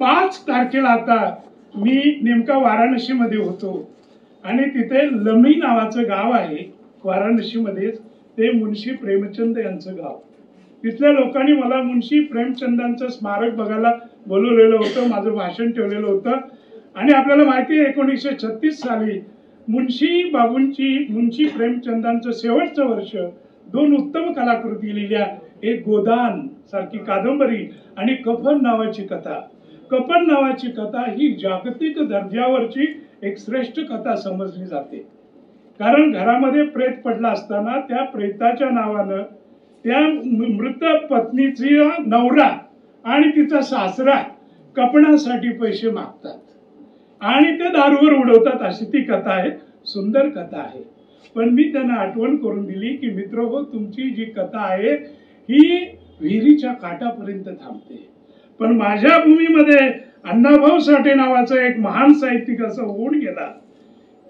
5 तारखेला आता मी नेमका वाराणसीमध्ये होतो आणि तिथे लमी नावाचं गाव आहे वाराणसीमध्येच. ते मुन्शी प्रेमचंद यांचं गाव. तिथल्या लोकांनी मला मुन्शी प्रेमचंदांचं स्मारक बघायला बोलवलेलं होतं. माझं भाषण ठेवलेलं होतं. आणि आपल्याला माहिती आहे 1936 साली मुन्शी प्रेमचंदांचं शेवटचं वर्ष 2 उत्तम कलाकृती लिहिल्या. एक गोदान सारखी कादंबरी आणि कफन नावाची कथा. कफन नावाची कथा ही जागतिक दर्जावरची एक श्रेष्ठ कथा समजली जाते. कारण घरामध्ये प्रेत पडला असताना त्या प्रेताच्या नावानं त्या मृत पत्नीचा नवरा आणि तिचा सासरा कपणासाठी पैसे मागतात आणि ते दारूवर उडवतात. अशी ती कथा आहे. सुंदर कथा आहे. पण मी त्यांना आठवण करून दिली की मित्र हो, तुमची जी कथा आहे ही विहिरीच्या काठापर्यंत थांबते. पण माझ्या भूमीमध्ये अण्णाभाऊ साठे नावाचा एक महान साहित्यिक असं होऊन गेला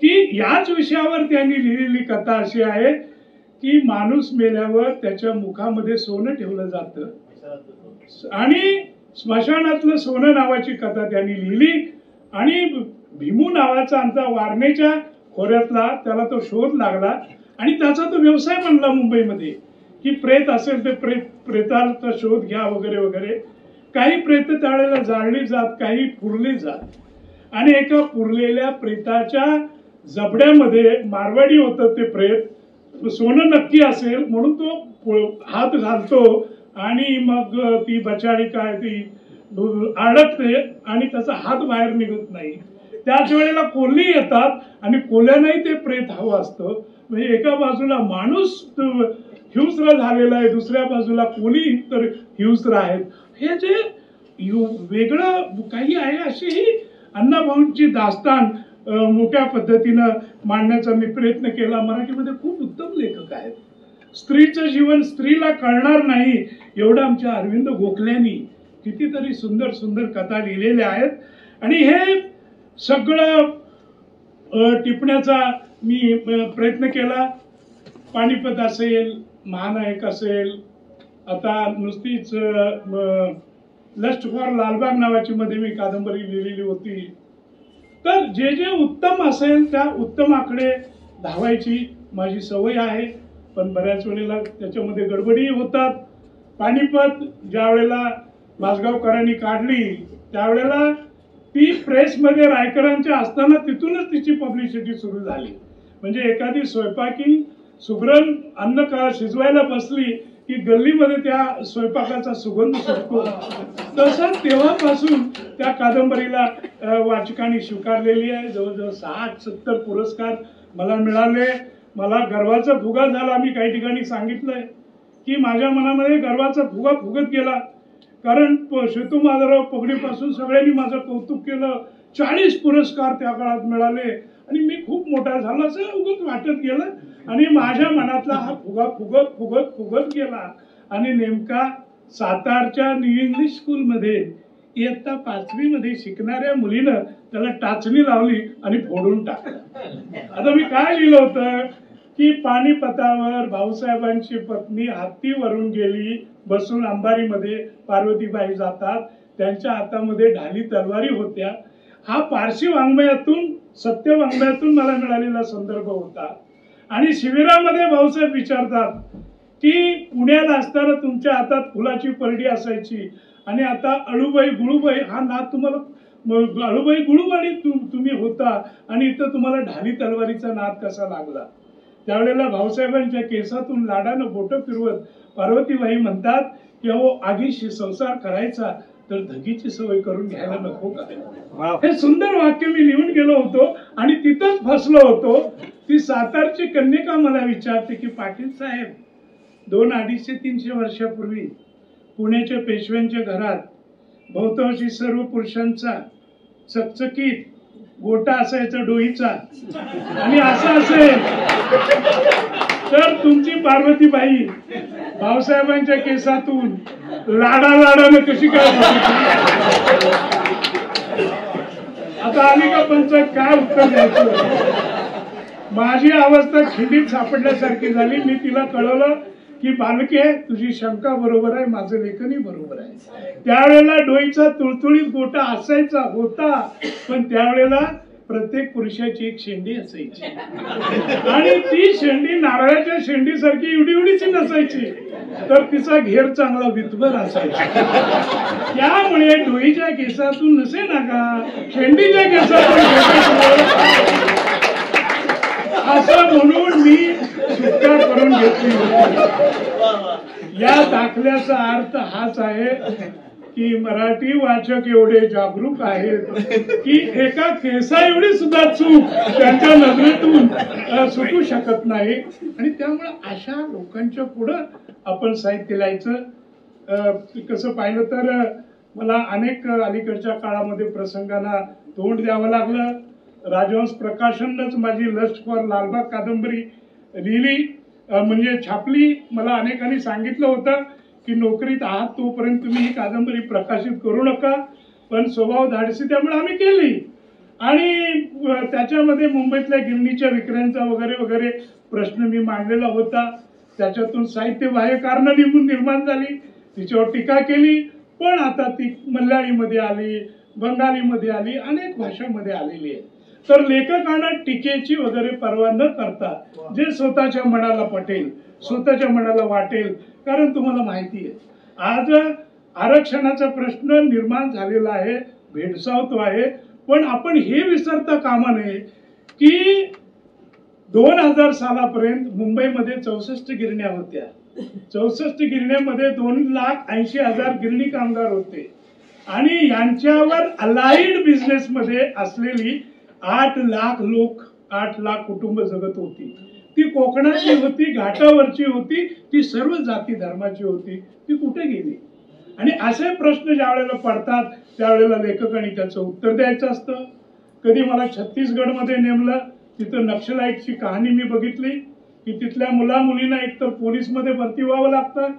की याच विषयावर त्यांनी लिहिलेली कथा अशी आहे की माणूस मेल्यावर त्याच्या मुखामध्ये सोनं ठेवलं जातं आणि स्मशानातलं सोनं नावाची कथा त्यांनी लिहिली. आणि भीमू नावाचा आमचा वारणेच्या खोऱ्यातला, त्याला तो शोध लागला आणि त्याचा तो व्यवसाय बनला मुंबईमध्ये की प्रेत असेल तर प्रेताचा शोध घ्या वगैरे वगैरे. काही प्रेत त्यावेळेला जाळली जात, काही पुरली जात. आणि एका पुरलेल्या प्रेताच्या जबड्यामध्ये, मारवाडी होतं ते प्रेत, सोनं नक्की असेल म्हणून तो हात घालतो आणि मग ती बचाडी काय ती अडकते आणि त्याचा हात बाहेर निघत नाही. त्याच वेळेला कोल्ही येतात आणि कोल्ह्यांनाही ते प्रेत हवं असतं. म्हणजे एका बाजूला माणूस हिंस्र झालेला आहे, दुसऱ्या बाजूला कोल्ही तर हिंस्र आहेत. हे जे वेगळं काही आहे अशी ही अण्णाभाऊंची दास्तान मोठ्या पद्धतीनं मांडण्याचा मी प्रयत्न केला. मराठीमध्ये खूप उत्तम लेखक आहेत. स्त्रीचं जीवन स्त्रीला कळणार नाही एवढं आमच्या अरविंद गोखल्यांनी कितीतरी सुंदर सुंदर कथा लिहिलेल्या आहेत. आणि हे सगळं टिपण्याचा मी प्रयत्न केला. पानिपत असेल, महानायक असेल, आता नुसतीच लस्ट फॉर लालबाग नावाची मध्ये मी कादंबरी लिहिलेली होती. तर जे जे उत्तम असेल त्या उत्तमाकडे धावायची माझी सवय आहे. पण बऱ्याच वेळेला त्याच्यामध्ये गडबडी होतात. पानिपत ज्या वेळेला माझगावकरांनी काढली त्यावेळेला ती प्रेसमध्ये रायकरांच्या असताना तिथूनच तिची पब्लिसिटी सुरू झाली. म्हणजे एखादी स्वयंपाकी सुगरण अन्न का शिजवायला बसली की गल्लीमध्ये त्या स्वयंपाकाचा सुगंध सुटतो. तसं तेव्हापासून त्या कादंबरीला वाचकांनी स्वीकारलेली आहे. जवळजवळ 60-70 पुरस्कार मला मिळाले. मला गर्वाचा फुगा झाला. मी काही ठिकाणी सांगितलंय की माझ्या मनामध्ये गर्वाचा फुगा फुगत गेला. कारण शेतू माधवराव पगडीपासून सगळ्यांनी माझं कौतुक केलं 40 पुरस्कार त्या काळात मिळाले आणि मी खूप मोठा झालो असं उगाच वाटत गेलं आणि माझ्या मनातला हा फुगा फुगत फुगत फुगत गेला आणि नेमका सातारच्या न्यू इंग्लिश स्कूलमध्ये इयत्ता 5वी मध्ये शिकणाऱ्या मुलीनं त्याला टाचणी लावली आणि फोडून टाकलं. आता मी काय लिहिलं होतं की पानिपतावर भाऊसाहेबांची पत्नी हत्तीवरून गेली, बसून अंबारीमध्ये पार्वतीबाई जातात, त्यांच्या हातामध्ये ढाली तलवारी होत्या. हा पारशी वाङ्मयातून सत्य वाङ्मयातून मला मिळालेला संदर्भ होता. आणि शिबिरामध्ये भाऊसाहेब विचारतात की पुण्याला असताना तुमच्या हातात फुलाची परडी असायची आणि आता अळूबाई गुळूबाई हा नाद तुम्हाला अळूबाई गुळूबाई तुम्ही होता आणि इथं तुम्हाला ढाली तलवारीचा नाद कसा लागला. त्यावेळेला भाऊसाहेबांच्या केसातून लाडानं बोटं फिरवत पार्वतीबाई म्हणतात की अहो आगीशी संसार करायचा तर धगीची सवय करून घ्यायला नको का. हे सुंदर वाक्य मी लिहून गेलो होतो आणि तिथंच फसलो होतो. ती सातारची कन्यका मला विचारते की पाटील साहेब 200-250 वर्षापूर्वी पुण्याच्या पेशव्यांच्या घरात बहुतांशी सर्व पुरुषांचा चकचकीत गोटा असायचा डोईचा आणि असं असेल तर तुमची पार्वतीबाई भाऊसाहेबांच्या केसातून लाडानं कशी काय. आता आली का पंचायत काय उत्तर द्यायचं. माझी अवस्था खिंडीत सापडल्यासारखी झाली. मी तिला कळवलं की बालके तुझी शंका बरोबर आहे, माझं लेखनही बरोबर आहे. त्यावेळेला डोईचा तुळतुळीत गोटा असायचा होता पण त्यावेळेला प्रत्येक पुरुषाची एक शेंडी असायची आणि ती शेंडी नारळाच्या शेंडीसारखी एवढीची नसायची तर तिचा घेर चांगला वितभर असायचा. त्यामुळे डोईच्या केसातून नसे ना का शेंडीच्या केसातून असं म्हणून मी सुटका करून घेतली. या दाखल्याचा अर्थ हाच आहे की मराठी वाचक एवढे जागरूक आहेत की एका केसा एवढी सुद्धा चूक त्यांच्या नजरेतून सुटू शकत नाही आणि त्यामुळे अशा लोकांच्या पुढं आपण साहित्य लिहायचं. कसं पाहिलं तर मला अनेक अलीकडच्या काळामध्ये प्रसंगांना तोंड द्यावं लागलं. राजहंस प्रकाशनच माझी लस्ट फॉर लालबाग कादंबरी लिहिली म्हणजे छापली. मला अनेकांनी सांगितलं होतं की नोकरीत आहात तोपर्यंत तुम्ही ही कादंबरी प्रकाशित करू नका पण स्वभाव धाडसी त्यामुळे आम्ही केली आणि त्याच्यामध्ये मुंबईतल्या गिरणीच्या विक्र्यांचा वगैरे वगैरे प्रश्न मी मांडलेला होता. त्याच्यातून साहित्यबाह्य कारणं निर्माण झाली, तिच्यावर टीका केली पण आता ती मल्याळीमध्ये आली, बंगालीमध्ये आली, अनेक भाषांमध्ये आलेली आहे. तर लेखकांना टीकेची वगैरे पर्वा न करता जे स्वतःच्या मनाला पटेल स्वतःच्या मनाला वाटेल. कारण तुम्हाला माहिती आहे आज आरक्षणाचा प्रश्न निर्माण झालेला आहे, भेडसावतो आहे पण आपण हे विसरता कामा नये की 2000 सालापर्यंत मुंबईमध्ये 64 गिरण्या होत्या. 64 गिरण्यामध्ये 2,80,000 गिरणी कामगार होते आणि यांच्यावर अलाइड बिझनेस मध्ये असलेली 8 लाख लोक 8 लाख कुटुंब जगत होती. ती कोकणाची होती, घाटावरची होती, ती सर्व जाती धर्माची होती. ती कुठे गेली. आणि असे प्रश्न ज्या वेळेला पडतात त्यावेळेला लेखकांनी त्याचं उत्तर द्यायचं असतं. कधी मला छत्तीसगडमध्ये नेमलं, तिथं नक्षलाईटची कहाणी मी बघितली की तिथल्या मुलींना एकतर पोलीसमध्ये भरती व्हावं लागतं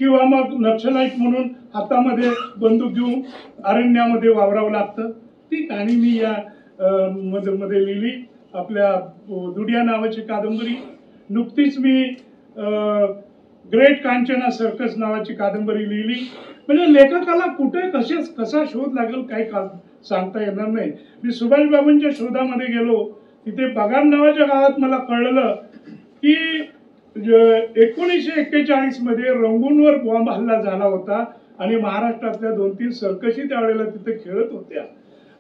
किंवा मग नक्षलाईट म्हणून हातामध्ये बंदूक घेऊन अरण्यामध्ये वावरावं लागतं. ती कहाणी मी या मध्ये लिहिली. आपल्या दुडिया नावाची कादंबरी. नुकतीच मी ग्रेट कांचना सर्कस नावाची कादंबरी लिहिली. म्हणजे लेखकाला कुठे कसा शोध लागेल काही सांगता येणार नाही. मी सुभाषबाबूंच्या शोधामध्ये गेलो, तिथे बगान नावाच्या गावात मला कळलं की 1941 मध्ये रंगूनवर बॉम्ब हल्ला झाला होता आणि महाराष्ट्रातल्या 2-3 सर्कशी त्यावेळेला तिथे खेळत होत्या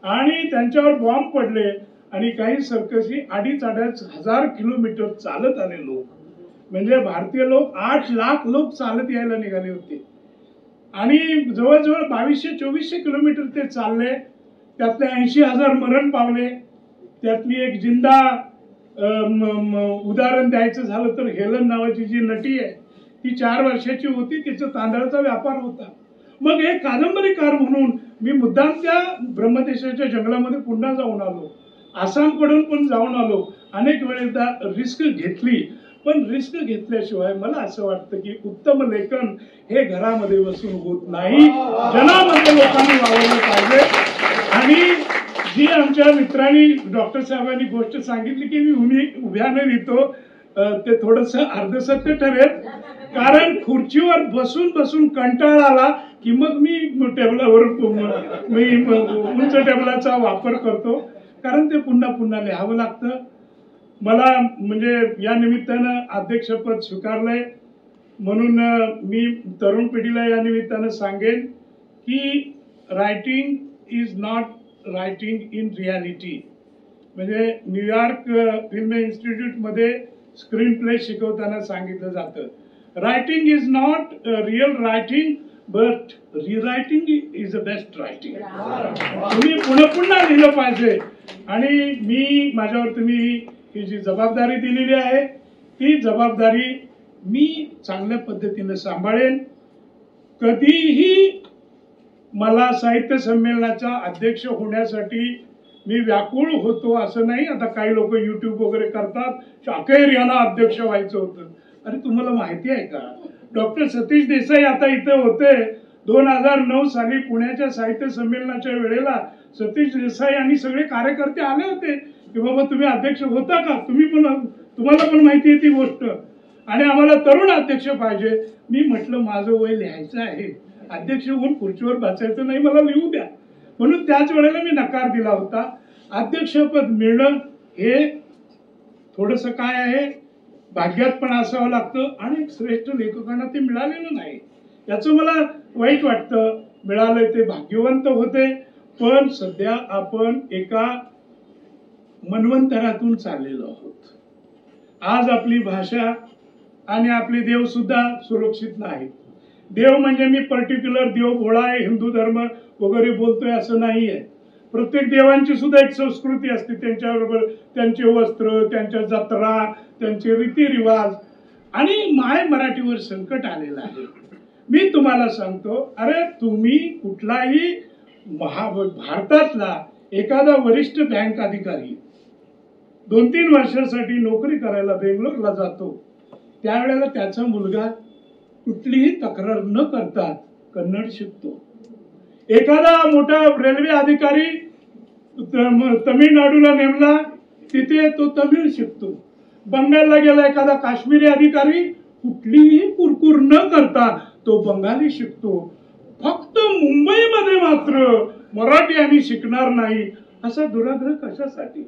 आणि त्यांच्यावर बॉम्ब पडले आणि काही सर्कशी 2,500 किलोमीटर चालत आले लोक. म्हणजे भारतीय लोक 8 लाख लोक चालत यायला निघाले होते आणि जवळजवळ 2200-2400 किलोमीटर ते चालले. त्यातले 80,000 मरण पावले. त्यातली एक जिंदा उदाहरण द्यायचं झालं तर हेलन नावाची जी नटी आहे ती 4 वर्षाची होती. तिचा तांदळाचा व्यापार होता मग एक कादंबरीकार म्हणून मी मुद्दाम त्या ब्रह्मदेशाच्या जंगलामध्ये पुन्हा जाऊन आलो, आसामकडून पण जाऊन आलो, अनेक वेळेला रिस्क घेतली. पण रिस्क घेतल्याशिवाय मला असं वाटतं की उत्तम लेखन हे घरामध्ये बसून होत नाही, जनामध्ये लोकांनी वावरलं पाहिजे. आणि जी आमच्या मित्रांनी डॉक्टर साहेबांनी गोष्ट सांगितली की मी उभ्याने लिहितो, ते थोडस अर्धसत्य ठरेल. कारण खुर्चीवर बसून बसून कंटाळा आला की मग मी टेबलावर उंच टेबलाचा वापर करतो, कारण ते पुन्हा पुन्हा लिहावं लागतं. मला म्हणजे या निमित्तानं अध्यक्षपद स्वीकारलंय म्हणून मी तरुण पिढीला या निमित्तानं सांगेन की writing is not writing in reality. म्हणजे न्यूयॉर्क फिल्म इन्स्टिट्यूटमध्ये स्क्रीन प्ले शिकवताना सांगितलं जातं, writing is not real writing but rewriting is a best writing. तुम्ही पुन्हा पुन्हा लिहिलं पाहिजे. आणि मी माझ्यावर तुम्ही ही जी जबाबदारी दिलेली आहे ती जबाबदारी मी चांगल्या पद्धतीने सांभाळेन. कधीही मला साहित्य संमेलनाचा अध्यक्ष होण्यासाठी मी व्याकुळ होतो असं नाही. आता काही लोक युट्यूब वगैरे करतात, शाखेर यांना अध्यक्ष व्हायचं होतं. अरे तुम्हाला माहिती आहे का, डॉक्टर सतीश देसाई आता इथे होते. 2009 साली पुण्याच्या साहित्य संमेलनाच्या वेळेला सतीश देसाई आणि सगळे कार्यकर्ते आले होते की बाबा तुम्ही अध्यक्ष होता का, तुम्हाला पण माहिती आहे ती गोष्ट, आणि आम्हाला तरुण अध्यक्ष पाहिजे. मी म्हटलं माझं वय लिहायचं आहे, अध्यक्ष होऊन खुर्चीवर बसायचं नाही, मला लिहू द्या. म्हणून त्याच वेळेला मी नकार दिला होता. अध्यक्षपद मिळणं हे थोडस काय आहे, भाग्यात पण असावं लागतं, आणि श्रेष्ठ लेखकांना ते मिळालेलं नाही, याचं मला वाईट वाटतं. मिळालंय ते भाग्यवंत होते. पण सध्या आपण एका मनवंतरातून चाललेलो आहोत. आज आपली भाषा आणि आपले देव सुद्धा सुरक्षित नाहीत. देव म्हणजे मी पर्टिक्युलर देव भोळा आहे, हिंदू धर्म वगैरे बोलतोय असं नाहीये. प्रत्येक देवांची सुद्धा एक संस्कृती असते, त्यांच्याबरोबर त्यांचे वस्त्र, त्यांच्या जत्रा, त्यांचे रीतिरिवाज. आणि माय मराठीवर संकट आलेलं आहे. मी तुम्हाला सांगतो, अरे तुम्ही कुठलाही भारतातला एखादा वरिष्ठ बँक अधिकारी 2-3 वर्षासाठी नोकरी करायला बेंगलोरला जातो, त्यावेळेला त्याचा मुलगा कुठलीही तक्रार न करता कन्नड शिकतो. एखादा मोठा रेल्वे अधिकारी तमिळनाडूला नेमला, तिथे तो तमिळ शिकतो. बंगालला गेला एखादा काश्मीरी अधिकारी, कुठलीही कुरकुर न करता तो बंगाली शिकतो. फक्त मुंबईमध्ये मात्र मराठी आम्ही शिकणार नाही, असा दुराग्रह कशासाठी?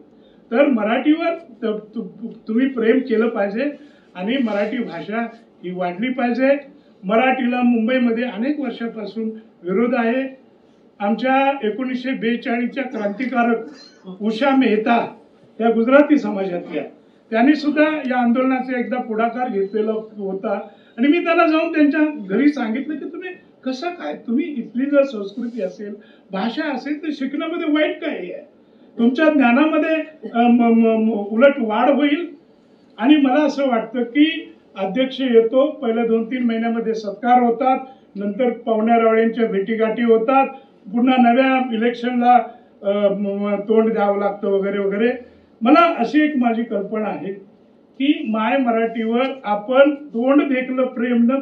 तर मराठीवर तुम्ही प्रेम केलं पाहिजे आणि मराठी भाषा ही वाढली पाहिजे. मराठीला मुंबईमध्ये अनेक वर्षापासून विरोध आहे. आमच्या 1942च्या क्रांतिकारक उषा मेहता, त्या गुजराती समाजातल्या, त्यांनी सुद्धा या आंदोलनाचा एकदा पुढाकार घेतलेला होता. आणि मी त्यांना जाऊन त्यांच्या घरी सांगितलं की तुम्ही कसं काय, तुम्ही इथली जर संस्कृती असेल, भाषा असेल, तर शिकण्यामध्ये वाईट काय आहे? तुमच्या ज्ञानामध्ये उलट वाढ होईल. आणि मला असं वाटतं की अध्यक्ष येतो, पहिल्या 2-3 महिन्यामध्ये सत्कार होतात, नंतर पाहुण्यारावळ्यांच्या भेटीगाठी होतात, पुन्हा नव्या इलेक्शनला तोंड द्यावं लागतं वगैरे वगैरे. मला अशी एक माझी कल्पना आहे की माय मराठीवर आपण तोंड देखलं प्रेम न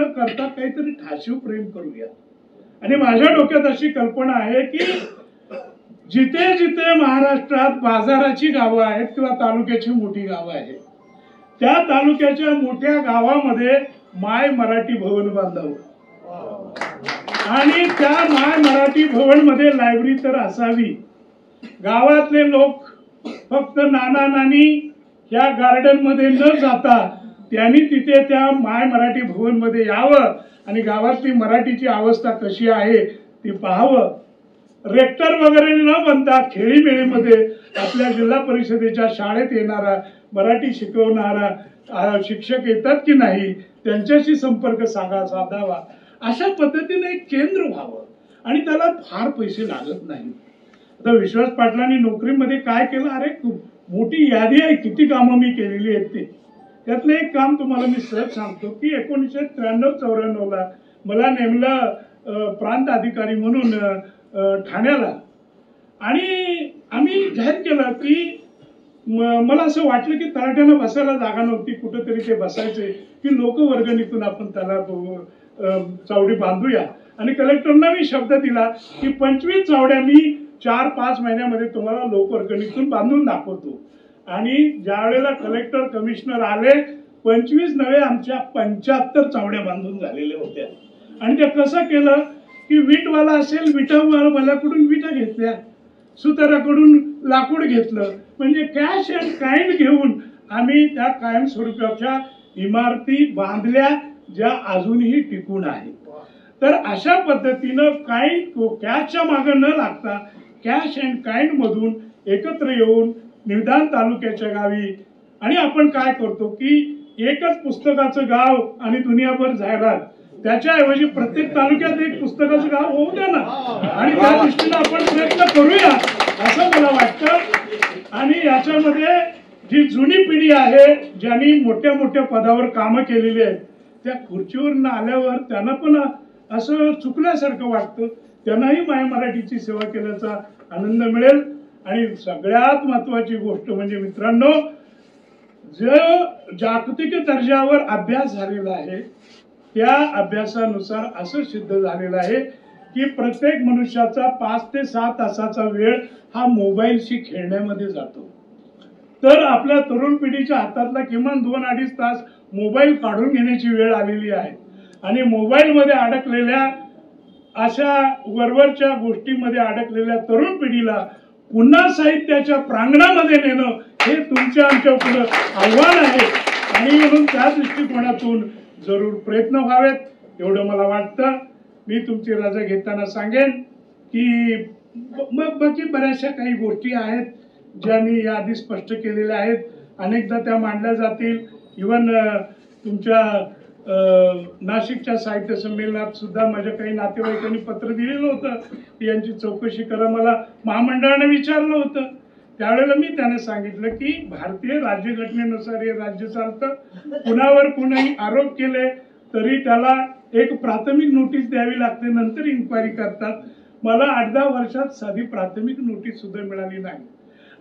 करता काहीतरी ठाशीव प्रेम करूया. आणि माझ्या डोक्यात अशी कल्पना आहे की जिथे जिथे महाराष्ट्रात बाजाराची गावं आहेत किंवा तालुक्याची मोठी गावं आहेत, त्या तालुक्याच्या मोठ्या गावामध्ये माय मराठी भवन बांधावं. आणि त्या माय मराठी भवन मध्ये लायब्ररी तर असावी. गावातले लोक फक्त नाना नानी या गार्डन मध्ये न जाता त्यांनी तिथे त्या माय मराठी भवन मध्ये यावं आणि गावातली मराठीची अवस्था कशी आहे ती पाहावं. रेक्टर वगैरे न बनता खेळीमेळीमध्ये आपल्या जिल्हा परिषदेच्या शाळेत येणारा मराठी शिकवणारा शिक्षक येतात की नाही, त्यांच्याशी संपर्क साधावा. अशा पद्धतीने एक केंद्र व्हावं आणि त्याला फार पैसे लागत नाहीत. आता विश्वास पाटलांनी नोकरीमध्ये काय केलं, अरे मोठी यादी आहे किती कामं मी केलेली आहेत ते. त्यातलं एक काम तुम्हाला मी सहज सांगतो की 1993-94 मला नेमलं प्रांत अधिकारी म्हणून ठाण्याला, आणि आम्ही जाहीर केलं की मला असं वाटलं की तलाट्यानं बसायला जागा नव्हती, कुठंतरी ते बसायचे की लोक वर्गणीतून आपण त्याला चावडी बांधूया, आणि कलेक्टरना मी शब्द दिला की 25 चावड्या मी 4-5 महिन्यामध्ये तुम्हाला लोकवर्गणीतून बांधून दाखवतो. आणि ज्या वेळेला कलेक्टर कमिशनर आले 25 नव्हे आमच्या 75 चावड्या बांधून झालेल्या होत्या. आणि ते कसं केलं की वीटवाला असेल, विटावाल्याकडून विटा घेतल्या, सुताराकडून लाकूड घेतलं, म्हणजे कॅश अँड काइंड घेऊन आम्ही त्या कायमस्वरूपाच्या इमारती बांधल्या ज्या अजूनही टिकून आहेत. तर अशा पद्धतीनं कॅशच्या मागे न लागता कॅश अँड काइंड मधून एकत्र येऊन निदान तालुक्याच्या गावी, आणि आपण काय करतो की एकच पुस्तकाचं गाव आणि दुनियाभर जाहिरात, त्याच्याऐवजी प्रत्येक तालुक्यात एक पुस्तकाचं गाव होऊ द्या ना, आणि त्या दृष्टीनं आपण प्रयत्न करूया असं मला वाटतं. आणि याच्यामध्ये जी जुनी पिढी आहे ज्यांनी मोठ्या मोठ्या पदावर कामं केलेली आहेत, त्या खुर्चीवर आल्यावर त्यांना पण असं चुकल्यासारखं वाटतं, त्यांनाही माय मराठीची सेवा केल्याचा आनंद मिळेल. आणि सगळ्यात महत्वाची गोष्ट म्हणजे मित्रांनो, जो जागतिक दर्जावर अभ्यास झालेला आहे त्या अभ्यासानुसार असं सिद्ध झालेलं आहे की प्रत्येक मनुष्याचा 5 ते 6 तासाचा वेळ हा मोबाईलशी खेळण्यामध्ये जातो. तर आपल्या तरुण पिढीच्या हातातला किमान 2-2.5 तास मोबाईल काढून घेण्याची वेळ आलेली आहे. आणि मोबाईलमध्ये अडकलेल्या अशा वरवरच्या गोष्टीमध्ये अडकलेल्या तरुण पिढीला पुन्हा साहित्याच्या प्रांगणामध्ये नेणं हे तुमच्या आमच्या पुढे आव्हान आहे. आणि म्हणून त्या दृष्टिकोनातून जरूर प्रयत्न व्हावेत एवढं मला वाटतं. मी तुमची रजा घेताना सांगेन की मग बाकी बऱ्याचशा काही गोष्टी आहेत ज्या मी याआधी स्पष्ट केलेल्या आहेत, अनेकदा त्या मांडल्या जातील. इव्हन तुमच्या नाशिकच्या साहित्य संमेलनात सुद्धा माझ्या काही नातेवाईकांनी पत्र दिलेलं होतं की यांची चौकशी करा. मला महामंडळाने विचारलं होतं, त्यावेळेला मी त्याने सांगितलं की भारतीय राज्यघटनेनुसार हे राज्य चालतं. कुणावर कुणाही आरोप केले तरी त्याला एक प्राथमिक नोटीस द्यावी लागते, नंतर इन्क्वायरी करतात. मला 8-10 वर्षात साधी प्राथमिक नोटीस सुद्धा मिळाली नाही.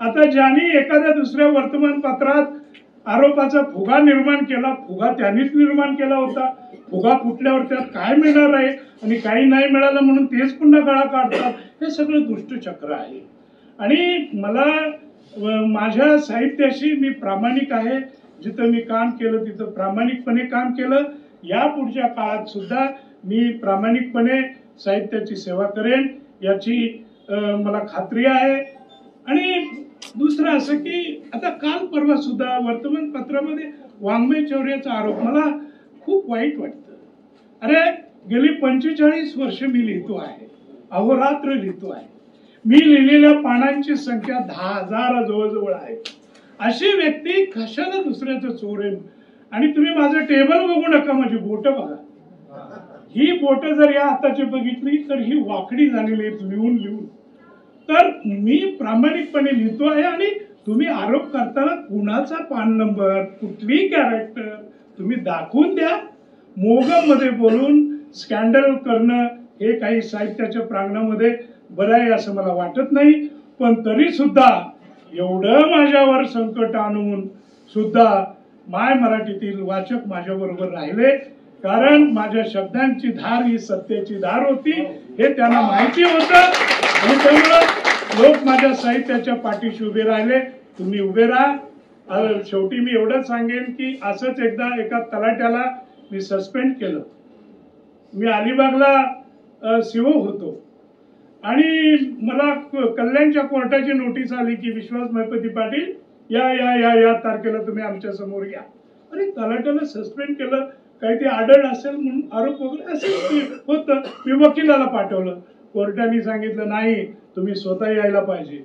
आता ज्यांनी एखाद्या दुसऱ्या वर्तमानपत्रात आरोपाचा फुगा निर्माण केला, फुगा त्यांनीच निर्माण केला होता. फुगा फुटल्यावर त्यात काय मिळणार आहे आणि काही नाही मिळालं म्हणून तेच पुन्हा गळा काढतात. हे सगळं दुष्टचक्र आहे. आणि मला माझ्या साहित्याशी मी प्रामाणिक आहे. जिथं मी काम केलं तिथं प्रामाणिकपणे काम केलं. या पुढच्या काळात सुद्धा मी प्रामाणिकपणे साहित्याची सेवा करेन याची मला खात्री आहे. आणि दुसरं असं की आता काल परवा सुद्धा वर्तमानपत्रामध्ये वाङ्मय चौर्याचा आरोप, मला खूप वाईट वाटतं. अरे गेली 45 वर्ष मी लिहितो आहे, अहोरात्र लिहितो आहे. मी लिहिलेल्या पानांची संख्या 10,000 जवळजवळ आहे. अशी व्यक्ती कशाला दुसऱ्याचं चोरेल? आणि तुम्ही माझं टेबल बघू नका, माझी बोटं बघा. ही बोटं जर या हाताची बघितली तर ही वाकडी झालेली आहेत लिहून लिहून. तर मी प्रामाणिकपणे लिहितो आहे. आणि तुम्ही आरोप करताना कुणाचा पान नंबर, कुठली कॅरेक्टर तुम्ही दाखवून द्या. मोगमध्ये बोलून स्कॅन्डल करणं हे काही साहित्याच्या प्रांगणामध्ये बरं आहे असं मला वाटत नाही. पण तरी सुद्धा एवढं माझ्यावर संकट आणून सुद्धा माय मराठीतील वाचक माझ्याबरोबर राहिले, कारण माझ्या शब्दांची धार ही सत्याची धार होती हे त्यांना माहिती होतं. आणि त्यामुळं लोक माझ्या साहित्याच्या पाठीशी उभे राहिले. तुम्ही उभे राहा. शेवटी मी एवढंच सांगेन की असंच एकदा एका तलाट्याला मी सस्पेंड केलं. मी अलिबागला सीओ होतो आणि मला कल्याणच्या कोर्टाची नोटीस आली की विश्वास महिपती पाटील या या या या तारखेला तुम्ही आमच्या समोर या. अरे तलाट्याला सस्पेंड केलं, काही ते आढळ असेल म्हणून आरोप वगैरे असेल होतं. मी वकिलाला पाठवलं. कोर्टाने सांगितलं नाही तुम्ही स्वतः यायला पाहिजे.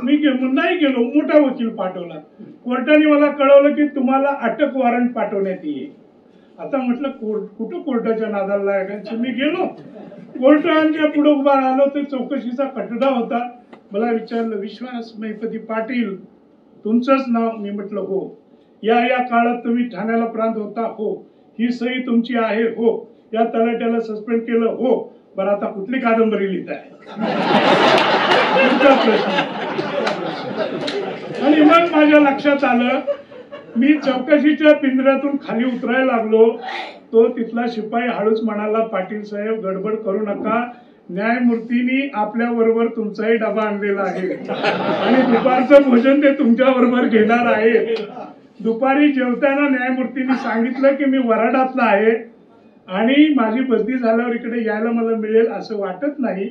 मी नाही गेलो, मोठा वकील पाठवला. कोर्टाने मला कळवलं की तुम्हाला अटक वॉरंट पाठवण्यात येईल. आता म्हटलं कुठं कोर्टाच्या नादाला लागायचं. मी गेलो, कोर्टाच्या पुढे उभा राहिलो. तर चौकशीचा कटडा होता. मला विचारलं विश्वास महिपती पाटील तुमचंच नाव? मी म्हटलं हो. या काळात तुम्ही ठाण्याला प्रांत होता, हो. ही सही तुमची आहे, हो. या तलाट्याला सस्पेंड केलं, हो. बरं, आता कुठली कादंबरी लिहिताय? पुढचा प्रश्न. आणि मग माझ्या लक्षात आलं, मी चौकशीच्या पिंजऱ्यातून खाली उतरायला लागलो. तो तिथला शिपाई हळूच म्हणाला, पाटील साहेब गडबड करू नका, न्यायमूर्तींनी आपल्या बरोबर तुमचाही डबा आणलेला आहे आणि दुपारचं भोजन ते तुमच्या बरोबर घेणार आहे. दुपारी जेवताना न्यायमूर्तींनी सांगितलं की मी वराडातला आहे आणि माझी बदली झाल्यावर इकडे यायला मला मिळेल असं वाटत नाही.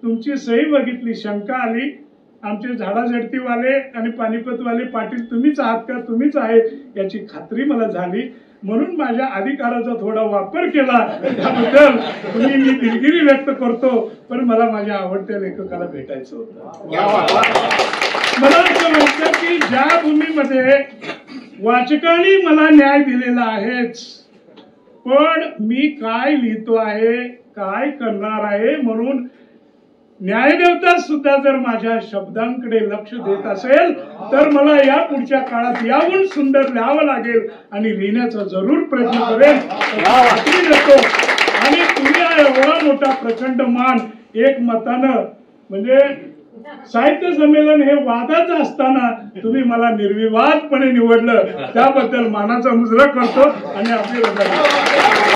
तुमची सही बघितली, शंका आली. आमचे झाडाझडतीवाले आणि पानिपतवाले पाटील तुम्हीच आहात का, तुम्हीच आहे याची खात्री मला झाली. म्हणून माझ्या अधिकाराचा थोडा वापर केला. त्याबद्दल मी दिलगिरी व्यक्त करतो. पण मला माझ्या आवडत्या लेखकाला भेटायचं होतं. मला असं वाटतं की ज्या भूमीमध्ये वाचकांनी मला न्याय दिलेला आहेच, पण मी काय लिहितो आहे, काय करणार आहे, म्हणून न्यायदेवता सुद्धा जर माझ्या शब्दांकडे लक्ष देत असेल तर मला या पुढच्या काळात याहून सुंदर लिहावं लागेल आणि लिहिण्याचा जरूर प्रयत्न करेन. आणि तुम्ही एवढा मोठा प्रचंड मान एक मतानं, म्हणजे साहित्य संमेलन हे वादाचं असताना तुम्ही मला निर्विवादपणे निवडलं, त्याबद्दल मानाचा मुजरा करतो आणि आपली रजा.